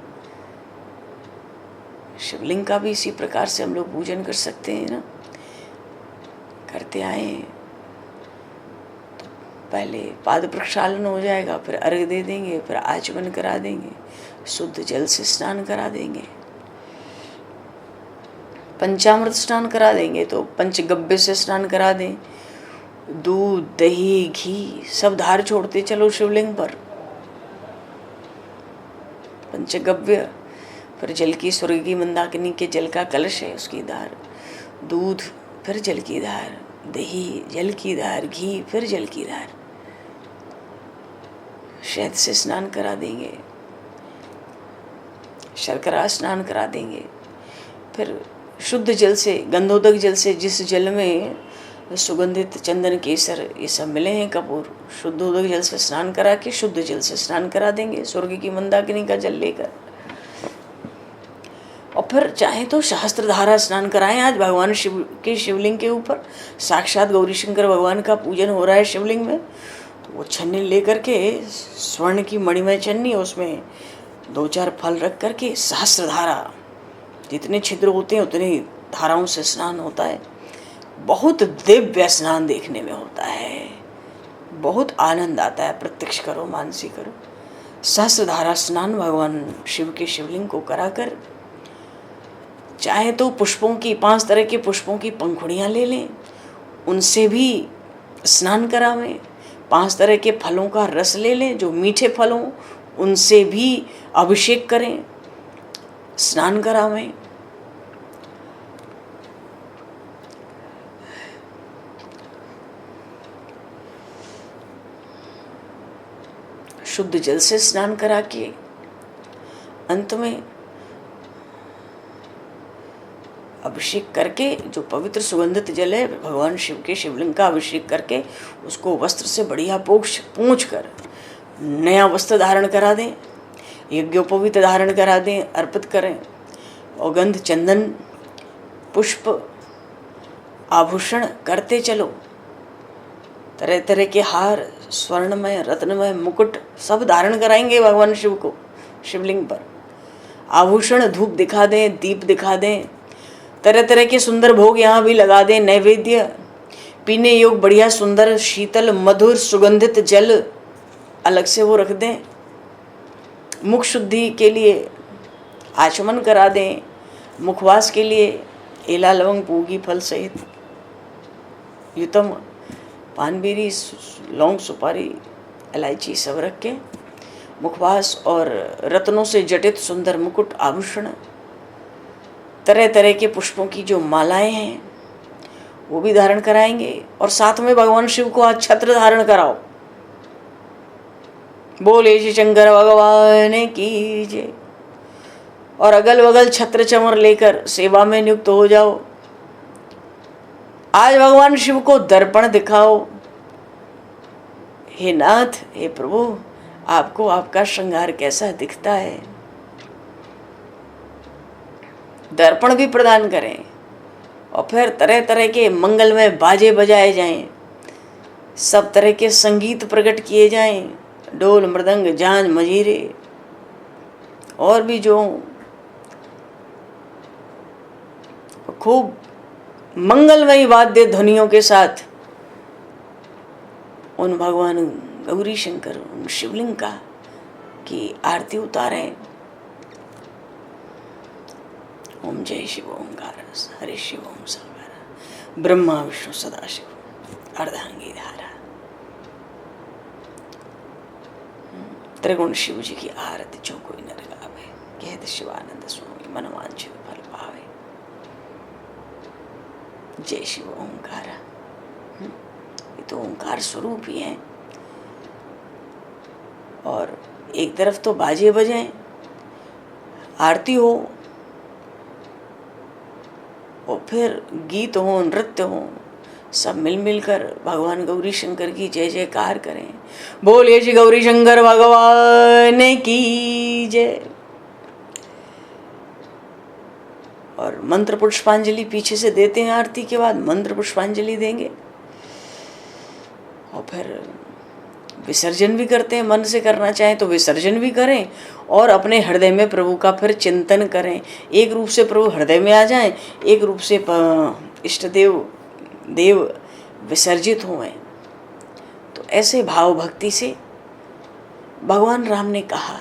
Speaker 1: शिवलिंग का भी इसी प्रकार से हम लोग पूजन कर सकते हैं ना, करते आए हैं। तो पहले पाद प्रक्षालन हो जाएगा, फिर अर्घ्य दे देंगे, फिर आचमन करा देंगे, शुद्ध जल से स्नान करा देंगे, पंचामृत स्नान करा देंगे तो पंचगव्य से स्नान करा दें। दूध दही घी सब धार छोड़ते चलो शिवलिंग पर। पंचगव्य, फिर जल की स्वर्ग की मंदाकिनी के जल का कलश है उसकी धार, दूध फिर जल की धार, दही जल की धार, घी फिर जल की धार, शहद से स्नान करा देंगे, शर्करा स्नान करा देंगे। फिर शुद्ध जल से, गंधोदक जल से, जिस जल में सुगंधित चंदन केसर ये सब मिले हैं कपूर, शुद्धोदक जल से स्नान करा के शुद्ध जल से स्नान करा देंगे, स्वर्ग की मंदाकिनी का जल लेकर। और फिर चाहे तो सहस्त्रधारा स्नान कराएं। आज भगवान शिव के शिवलिंग के ऊपर साक्षात गौरी शंकर भगवान का पूजन हो रहा है शिवलिंग में, तो वो छन्नी लेकर के स्वर्ण की मणिमय छन्नी, उसमें 2-4 फल रख करके सहस्त्रधारा, जितने छिद्र होते हैं उतने धाराओं से स्नान होता है। बहुत दिव्य स्नान देखने में होता है, बहुत आनंद आता है। प्रत्यक्ष करो, मानसी करो। सहस्त्रधारा स्नान भगवान शिव के शिवलिंग को कराकर, चाहे तो पुष्पों की 5 तरह के पुष्पों की पंखुड़ियाँ ले लें, उनसे भी स्नान करावें। 5 तरह के फलों का रस ले लें, जो मीठे फल हों उनसे भी अभिषेक करें, स्नान करावें। शुद्ध जल से स्नान करा के अंत में अभिषेक करके, जो पवित्र सुगंधित जल है भगवान शिव के शिवलिंग का अभिषेक करके उसको वस्त्र से बढ़िया पोंछ कर नया वस्त्र धारण करा दें, यज्ञोपवीत धारण करा दें, अर्पित करें। और गंध चंदन पुष्प आभूषण करते चलो, तरह तरह के हार, स्वर्णमय रत्नमय मुकुट सब धारण कराएंगे भगवान शिव को शिवलिंग पर। आभूषण धूप दिखा दें, दीप दिखा दें, तरह तरह के सुंदर भोग यहाँ भी लगा दें। नैवेद्य पीने योग बढ़िया सुंदर शीतल मधुर सुगंधित जल अलग से वो रख दें। मुख शुद्धि के लिए आचमन करा दें, मुखवास के लिए एला लवंग पूगी फल सहित युतम पान बीरी लौंग सुपारी इलायची सब रख के, मुखवास और रत्नों से जटित सुंदर मुकुट आभूषण, तरह तरह के पुष्पों की जो मालाएं हैं वो भी धारण कराएंगे। और साथ में भगवान शिव को आज छत्र धारण कराओ। बोले श्री शंकर भगवान की जय। और अगल बगल छत्र चमर लेकर सेवा में नियुक्त हो जाओ। आज भगवान शिव को दर्पण दिखाओ। हे नाथ, हे प्रभु, आपको आपका श्रृंगार कैसा दिखता है। दर्पण भी प्रदान करें और फिर तरह तरह के मंगलमय बाजे बजाए जाएं, सब तरह के संगीत प्रकट किए जाएं, ढोल मृदंग झांझ मजीरे और भी जो खूब मंगलमयी वाद्य ध्वनियों के साथ उन भगवान गौरी शंकर, उन शिवलिंग का की आरती उतारें। ओम जय शिव ओंकार हरे शिव ओम सागर ब्रह्मा विष्णु सदाशिव अर्धांगी धारा। त्रिगुण शिव जी की आरती जो कोई न लगावे, कहत शिवानंद स्वामी मन वांछित फल पावे। जय शिव ओंकार। ये तो ओंकार स्वरूप ही है। और एक तरफ तो बाजे बजाएं, आरती हो, और फिर गीत हो, नृत्य हो, सब मिल मिलकर भगवान गौरी शंकर की जय जयकार करें। बोलिए श्री गौरी शंकर भगवान की जय। और मंत्र पुष्पांजलि पीछे से देते हैं। आरती के बाद मंत्र पुष्पांजलि देंगे और फिर विसर्जन भी करते हैं। मन से करना चाहें तो विसर्जन भी करें और अपने हृदय में प्रभु का फिर चिंतन करें। एक रूप से प्रभु हृदय में आ जाएं, एक रूप से इष्ट देव विसर्जित हुए। तो ऐसे भाव भक्ति से भगवान राम ने कहा,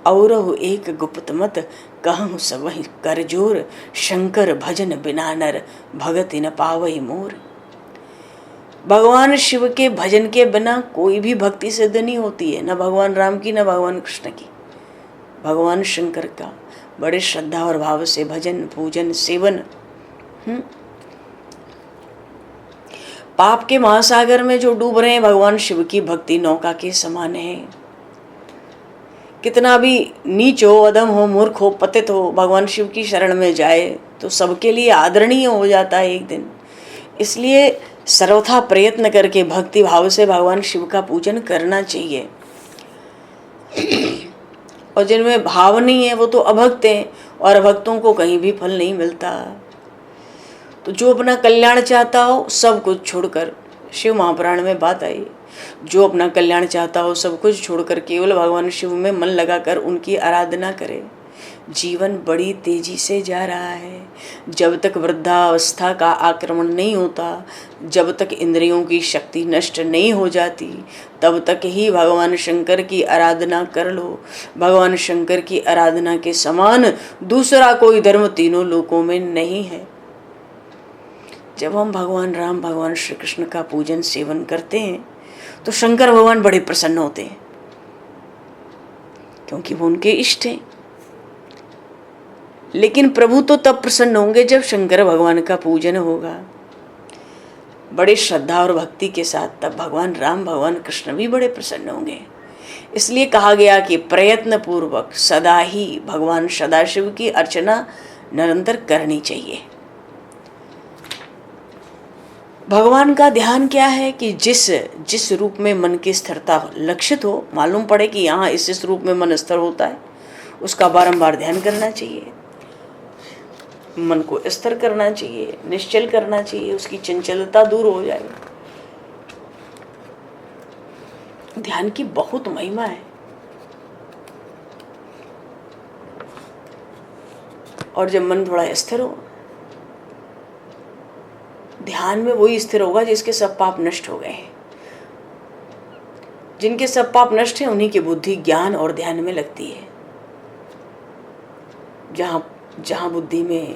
Speaker 1: औरहु एक गुप्त मत कहूँ सबहि कर जोर, शंकर भजन बिना नर भगति न पावई मोर। भगवान शिव के भजन के बिना कोई भी भक्ति सिद्ध नहीं होती है, न भगवान राम की न भगवान कृष्ण की। भगवान शंकर का बड़े श्रद्धा और भाव से भजन पूजन सेवन पाप के महासागर में जो डूब रहे हैं, भगवान शिव की भक्ति नौका के समान है। कितना भी नीच हो, अधम हो, मूर्ख हो, पतित हो, भगवान शिव की शरण में जाए तो सबके लिए आदरणीय हो जाता है एक दिन। इसलिए सर्वथा प्रयत्न करके भक्ति भाव से भगवान शिव का पूजन करना चाहिए। और जिनमें भाव नहीं है वो तो अभक्त हैं, और अभक्तों को कहीं भी फल नहीं मिलता। तो जो अपना कल्याण चाहता हो सब कुछ छोड़कर, शिव महापुराण में बात आई, जो अपना कल्याण चाहता हो सब कुछ छोड़कर केवल भगवान शिव में मन लगाकर उनकी आराधना करे। जीवन बड़ी तेजी से जा रहा है। जब तक वृद्धावस्था का आक्रमण नहीं होता, जब तक इंद्रियों की शक्ति नष्ट नहीं हो जाती, तब तक ही भगवान शंकर की आराधना कर लो। भगवान शंकर की आराधना के समान दूसरा कोई धर्म तीनों लोकों में नहीं है। जब हम भगवान राम, भगवान श्री कृष्ण का पूजन सेवन करते हैं तो शंकर भगवान बड़े प्रसन्न होते हैं, क्योंकि वो उनके इष्ट हैं। लेकिन प्रभु तो तब प्रसन्न होंगे जब शंकर भगवान का पूजन होगा बड़े श्रद्धा और भक्ति के साथ, तब भगवान राम, भगवान कृष्ण भी बड़े प्रसन्न होंगे। इसलिए कहा गया कि प्रयत्न पूर्वक सदा ही भगवान सदाशिव की अर्चना निरंतर करनी चाहिए। भगवान का ध्यान क्या है कि जिस रूप में मन की स्थिरता लक्षित हो, मालूम पड़े कि यहाँ इस रूप में मन स्थिर होता है, उसका बारंबार ध्यान करना चाहिए। मन को स्थिर करना चाहिए, निश्चल करना चाहिए, उसकी चंचलता दूर हो जाए। ध्यान की बहुत महिमा है। और जब मन थोड़ा स्थिर हो, ध्यान में वही स्थिर होगा जिसके सब पाप नष्ट हो गए हैं। जिनके सब पाप नष्ट हैं उन्हीं की बुद्धि ज्ञान और ध्यान में लगती है। जहाँ बुद्धि में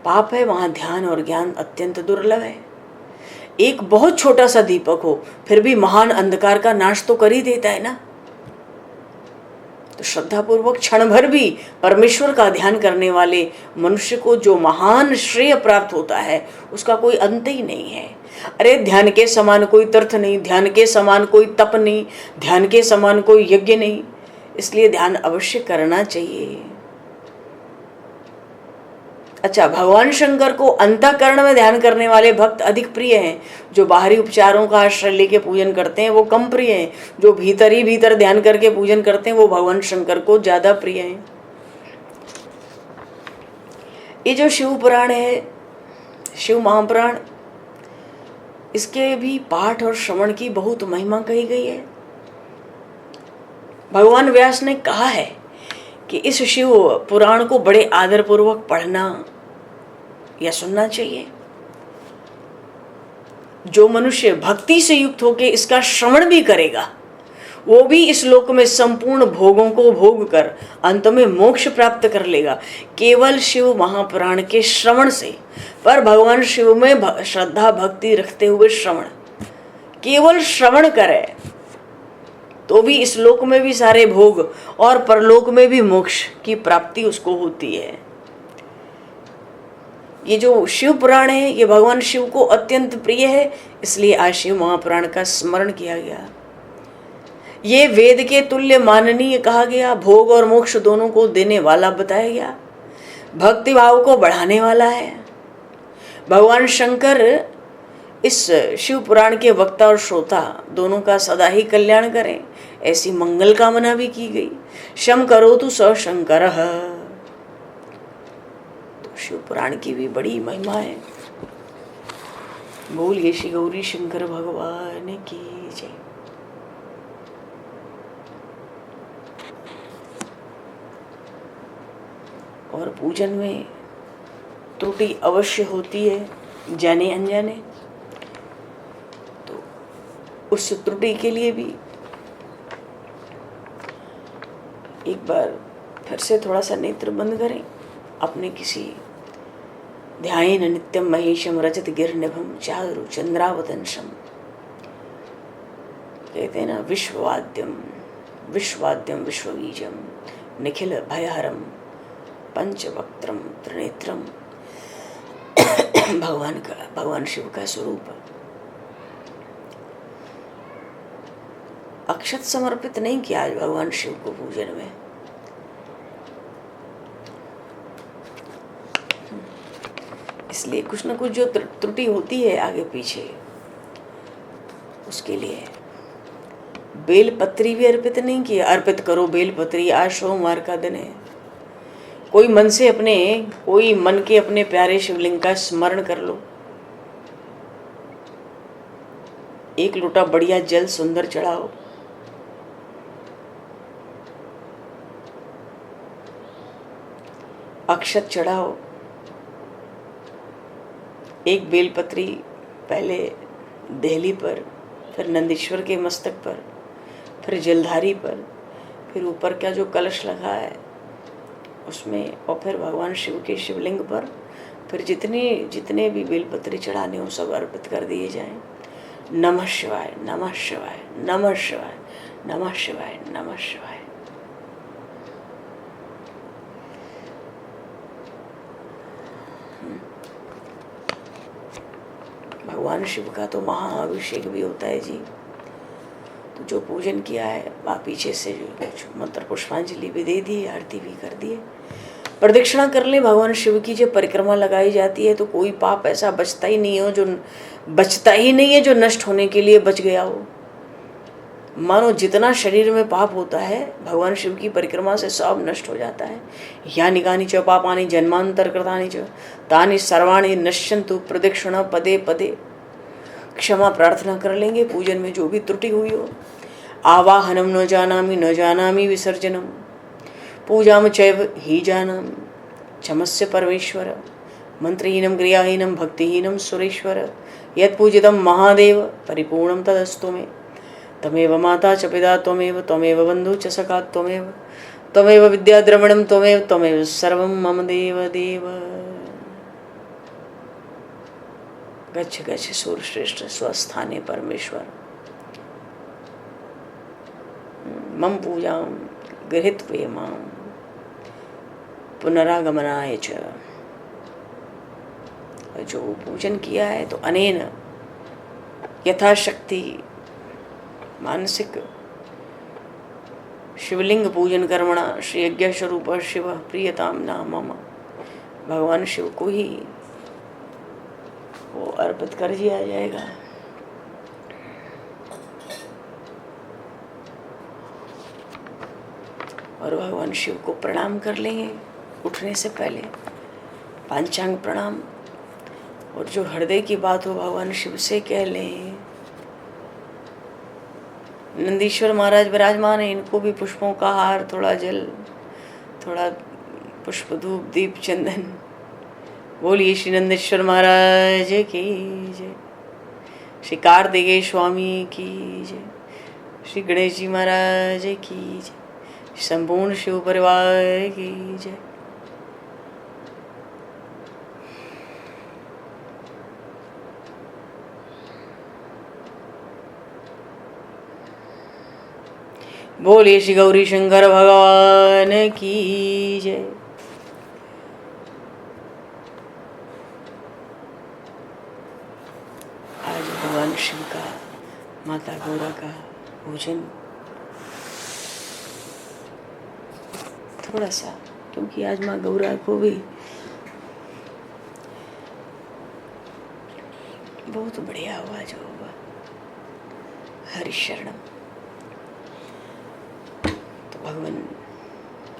Speaker 1: पाप है वहाँ ध्यान और ज्ञान अत्यंत दुर्लभ है। एक बहुत छोटा सा दीपक हो फिर भी महान अंधकार का नाश तो कर ही देता है ना। तो श्रद्धापूर्वक क्षण भर भी परमेश्वर का ध्यान करने वाले मनुष्य को जो महान श्रेय प्राप्त होता है उसका कोई अंत ही नहीं है। अरे ध्यान के समान कोई तीर्थ नहीं, ध्यान के समान कोई तप नहीं, ध्यान के समान कोई यज्ञ नहीं, इसलिए ध्यान अवश्य करना चाहिए। अच्छा, भगवान शंकर को अंतःकरण में ध्यान करने वाले भक्त अधिक प्रिय हैं। जो बाहरी उपचारों का आश्रय लेके पूजन करते हैं वो कम प्रिय हैं। जो भीतर ही भीतर ध्यान करके पूजन करते हैं वो भगवान शंकर को ज्यादा प्रिय हैं। ये जो शिव पुराण है, शिव महापुराण, इसके भी पाठ और श्रवण की बहुत महिमा कही गई है। भगवान व्यास ने कहा है कि इस शिव पुराण को बड़े आदर पूर्वक पढ़ना या सुनना चाहिए। जो मनुष्य भक्ति से युक्त होकर इसका श्रवण भी करेगा वो भी इस लोक में संपूर्ण भोगों को भोग कर अंत में मोक्ष प्राप्त कर लेगा, केवल शिव महापुराण के श्रवण से। पर भगवान शिव में श्रद्धा भक्ति रखते हुए श्रवण, केवल श्रवण करे तो भी इस लोक में भी सारे भोग और परलोक में भी मोक्ष की प्राप्ति उसको होती है। ये जो शिव पुराण है ये भगवान शिव को अत्यंत प्रिय है, इसलिए आज शिव महापुराण का स्मरण किया गया। ये वेद के तुल्य माननीय कहा गया, भोग और मोक्ष दोनों को देने वाला बताया गया, भक्ति भाव को बढ़ाने वाला है। भगवान शंकर इस शिव पुराण के वक्ता और श्रोता दोनों का सदा ही कल्याण करें, ऐसी मंगल कामना भी की गई। शम करोतु स शंकरः। तो शिव पुराण की भी बड़ी महिमा है। बोलिए श्री गौरी शंकर भगवान की जय। और पूजन में त्रुटि अवश्य होती है, जाने अनजाने। तो उस त्रुटि के लिए भी एक बार फिर से थोड़ा सा नेत्र बंद करें, अपने किसी ध्यान नित्यम महेशम रजत गिरनिभम चारु चंद्रावतंशम। कहते हैं ना, विश्ववाद्यम विश्ववाद्यम विश्वबीजम निखिल भयहरम पंचवक्त्रम त्रिनेत्रम। भगवान शिव का स्वरूप अक्षत समर्पित नहीं किया आज भगवान शिव को पूजन में। इसलिए कुछ न कुछ जो त्रुटि होती है आगे पीछे, उसके लिए बेलपत्री भी अर्पित नहीं किया। अर्पित करो बेलपत्री, आज सोमवार का दिन है। कोई मन के अपने प्यारे शिवलिंग का स्मरण कर लो। एक लोटा बढ़िया जल सुंदर चढ़ाओ, अक्षत चढ़ाओ, एक बेलपत्री पहले देहली पर, फिर नंदीश्वर के मस्तक पर, फिर जलधारी पर, फिर ऊपर का जो कलश लगा है उसमें, और फिर भगवान शिव के शिवलिंग पर, फिर जितने भी बेलपत्री चढ़ाने हो सब अर्पित कर दिए जाएं। नमः शिवाय, नमः शिवाय, नमः शिवाय, नमः शिवाय, नमः शिवाय। भगवान शिव का तो महाअभिषेक भी होता है जी। तो जो पूजन किया है वहाँ पीछे से मंत्र पुष्पांजलि भी दे दी, आरती भी कर दी है, प्रदक्षिणा कर ले। भगवान शिव की जब परिक्रमा लगाई जाती है तो कोई पाप ऐसा बचता ही नहीं है जो नष्ट होने के लिए बच गया हो। मानो जितना शरीर में पाप होता है भगवान शिव की परिक्रमा से सब नष्ट हो जाता है। यानि कानि च पापानि जन्मांतर कृतानि च तानि सर्वाणि नश्यन्तु प्रदक्षिणा पदे पदे। क्षमा प्रार्थना कर लेंगे पूजन में जो भी त्रुटि हुई हो। आवाहनम न जानामि विसर्जनम पूजाम चैव ही जानामि क्षमस्य परमेश्वर मंत्रहीनम क्रियाहीनम भक्तिहीनम सुरेश्वर यत्पूजितम महादेव परिपूर्णम तदस्तु मे। तमेव माता च पिता त्वमेव बंधु च सखा त्वमेव विद्या द्रविणम त्वमेव सर्वं मम देव देव। गच्छ गच्छ सूरश्रेष्ठ स्वस्थाने परमेश्वर मम पूजां गृहीत्वे मां पुनरागमनाय च। जो पूजन किया है तो अनेन यथाशक्ति मानसिक शिवलिंग पूजन कर्मणा श्री यज्ञ स्वरूप शिव प्रियताम नाम मम, भगवान शिव को ही वो अर्पित कर दिया जाएगा। और भगवान शिव को प्रणाम कर लेंगे उठने से पहले, पांचांग प्रणाम। और जो हृदय की बात हो भगवान शिव से कह लें। नंदीश्वर महाराज विराजमान है, इनको भी पुष्पों का हार, थोड़ा जल, थोड़ा पुष्प धूप दीप चंदन। बोलिए श्री नंदीश्वर महाराज की जय, श्री कार्तिकेय स्वामी की जय, श्री गणेश जी महाराज की जय, संपूर्ण शिव परिवार की जय। बोलिए श्री गौरी शंकर भगवान की जय। आज भगवान शिव का, माता गौरा का पूजन थोड़ा सा, क्योंकि आज माँ गौरा को भी बहुत बढ़िया हुआ जो हुआ, हरिशरणम। तो भगवान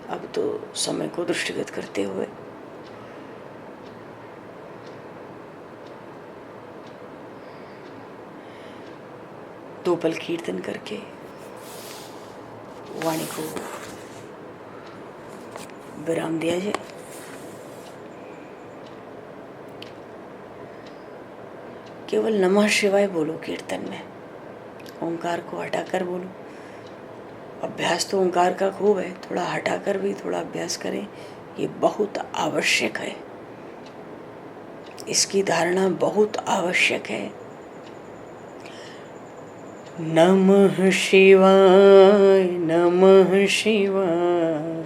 Speaker 1: अब तो समय को दृष्टिगत करते हुए दो पल कीर्तन करके वाणी को विराम दिया जाए। केवल नमः शिवाय बोलो कीर्तन में, ओंकार को हटाकर बोलो। अभ्यास तो ओंकार का खूब है, थोड़ा हटाकर भी थोड़ा अभ्यास करें, ये बहुत आवश्यक है। इसकी धारणा बहुत आवश्यक है। नमः शिवाय नमः शिवाय,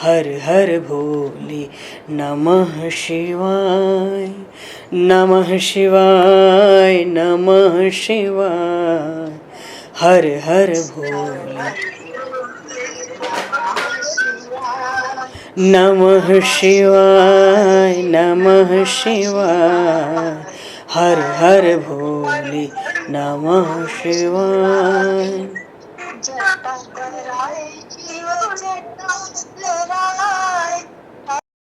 Speaker 1: हर हर भोले नमः शिवाय, नमः शिवाय नमः शिवाय, हर हर भोले नमः शिवाय नमः शिवाय, हर हर भोले नमः शिवाय। जटा कराए शिव जटा लहराए,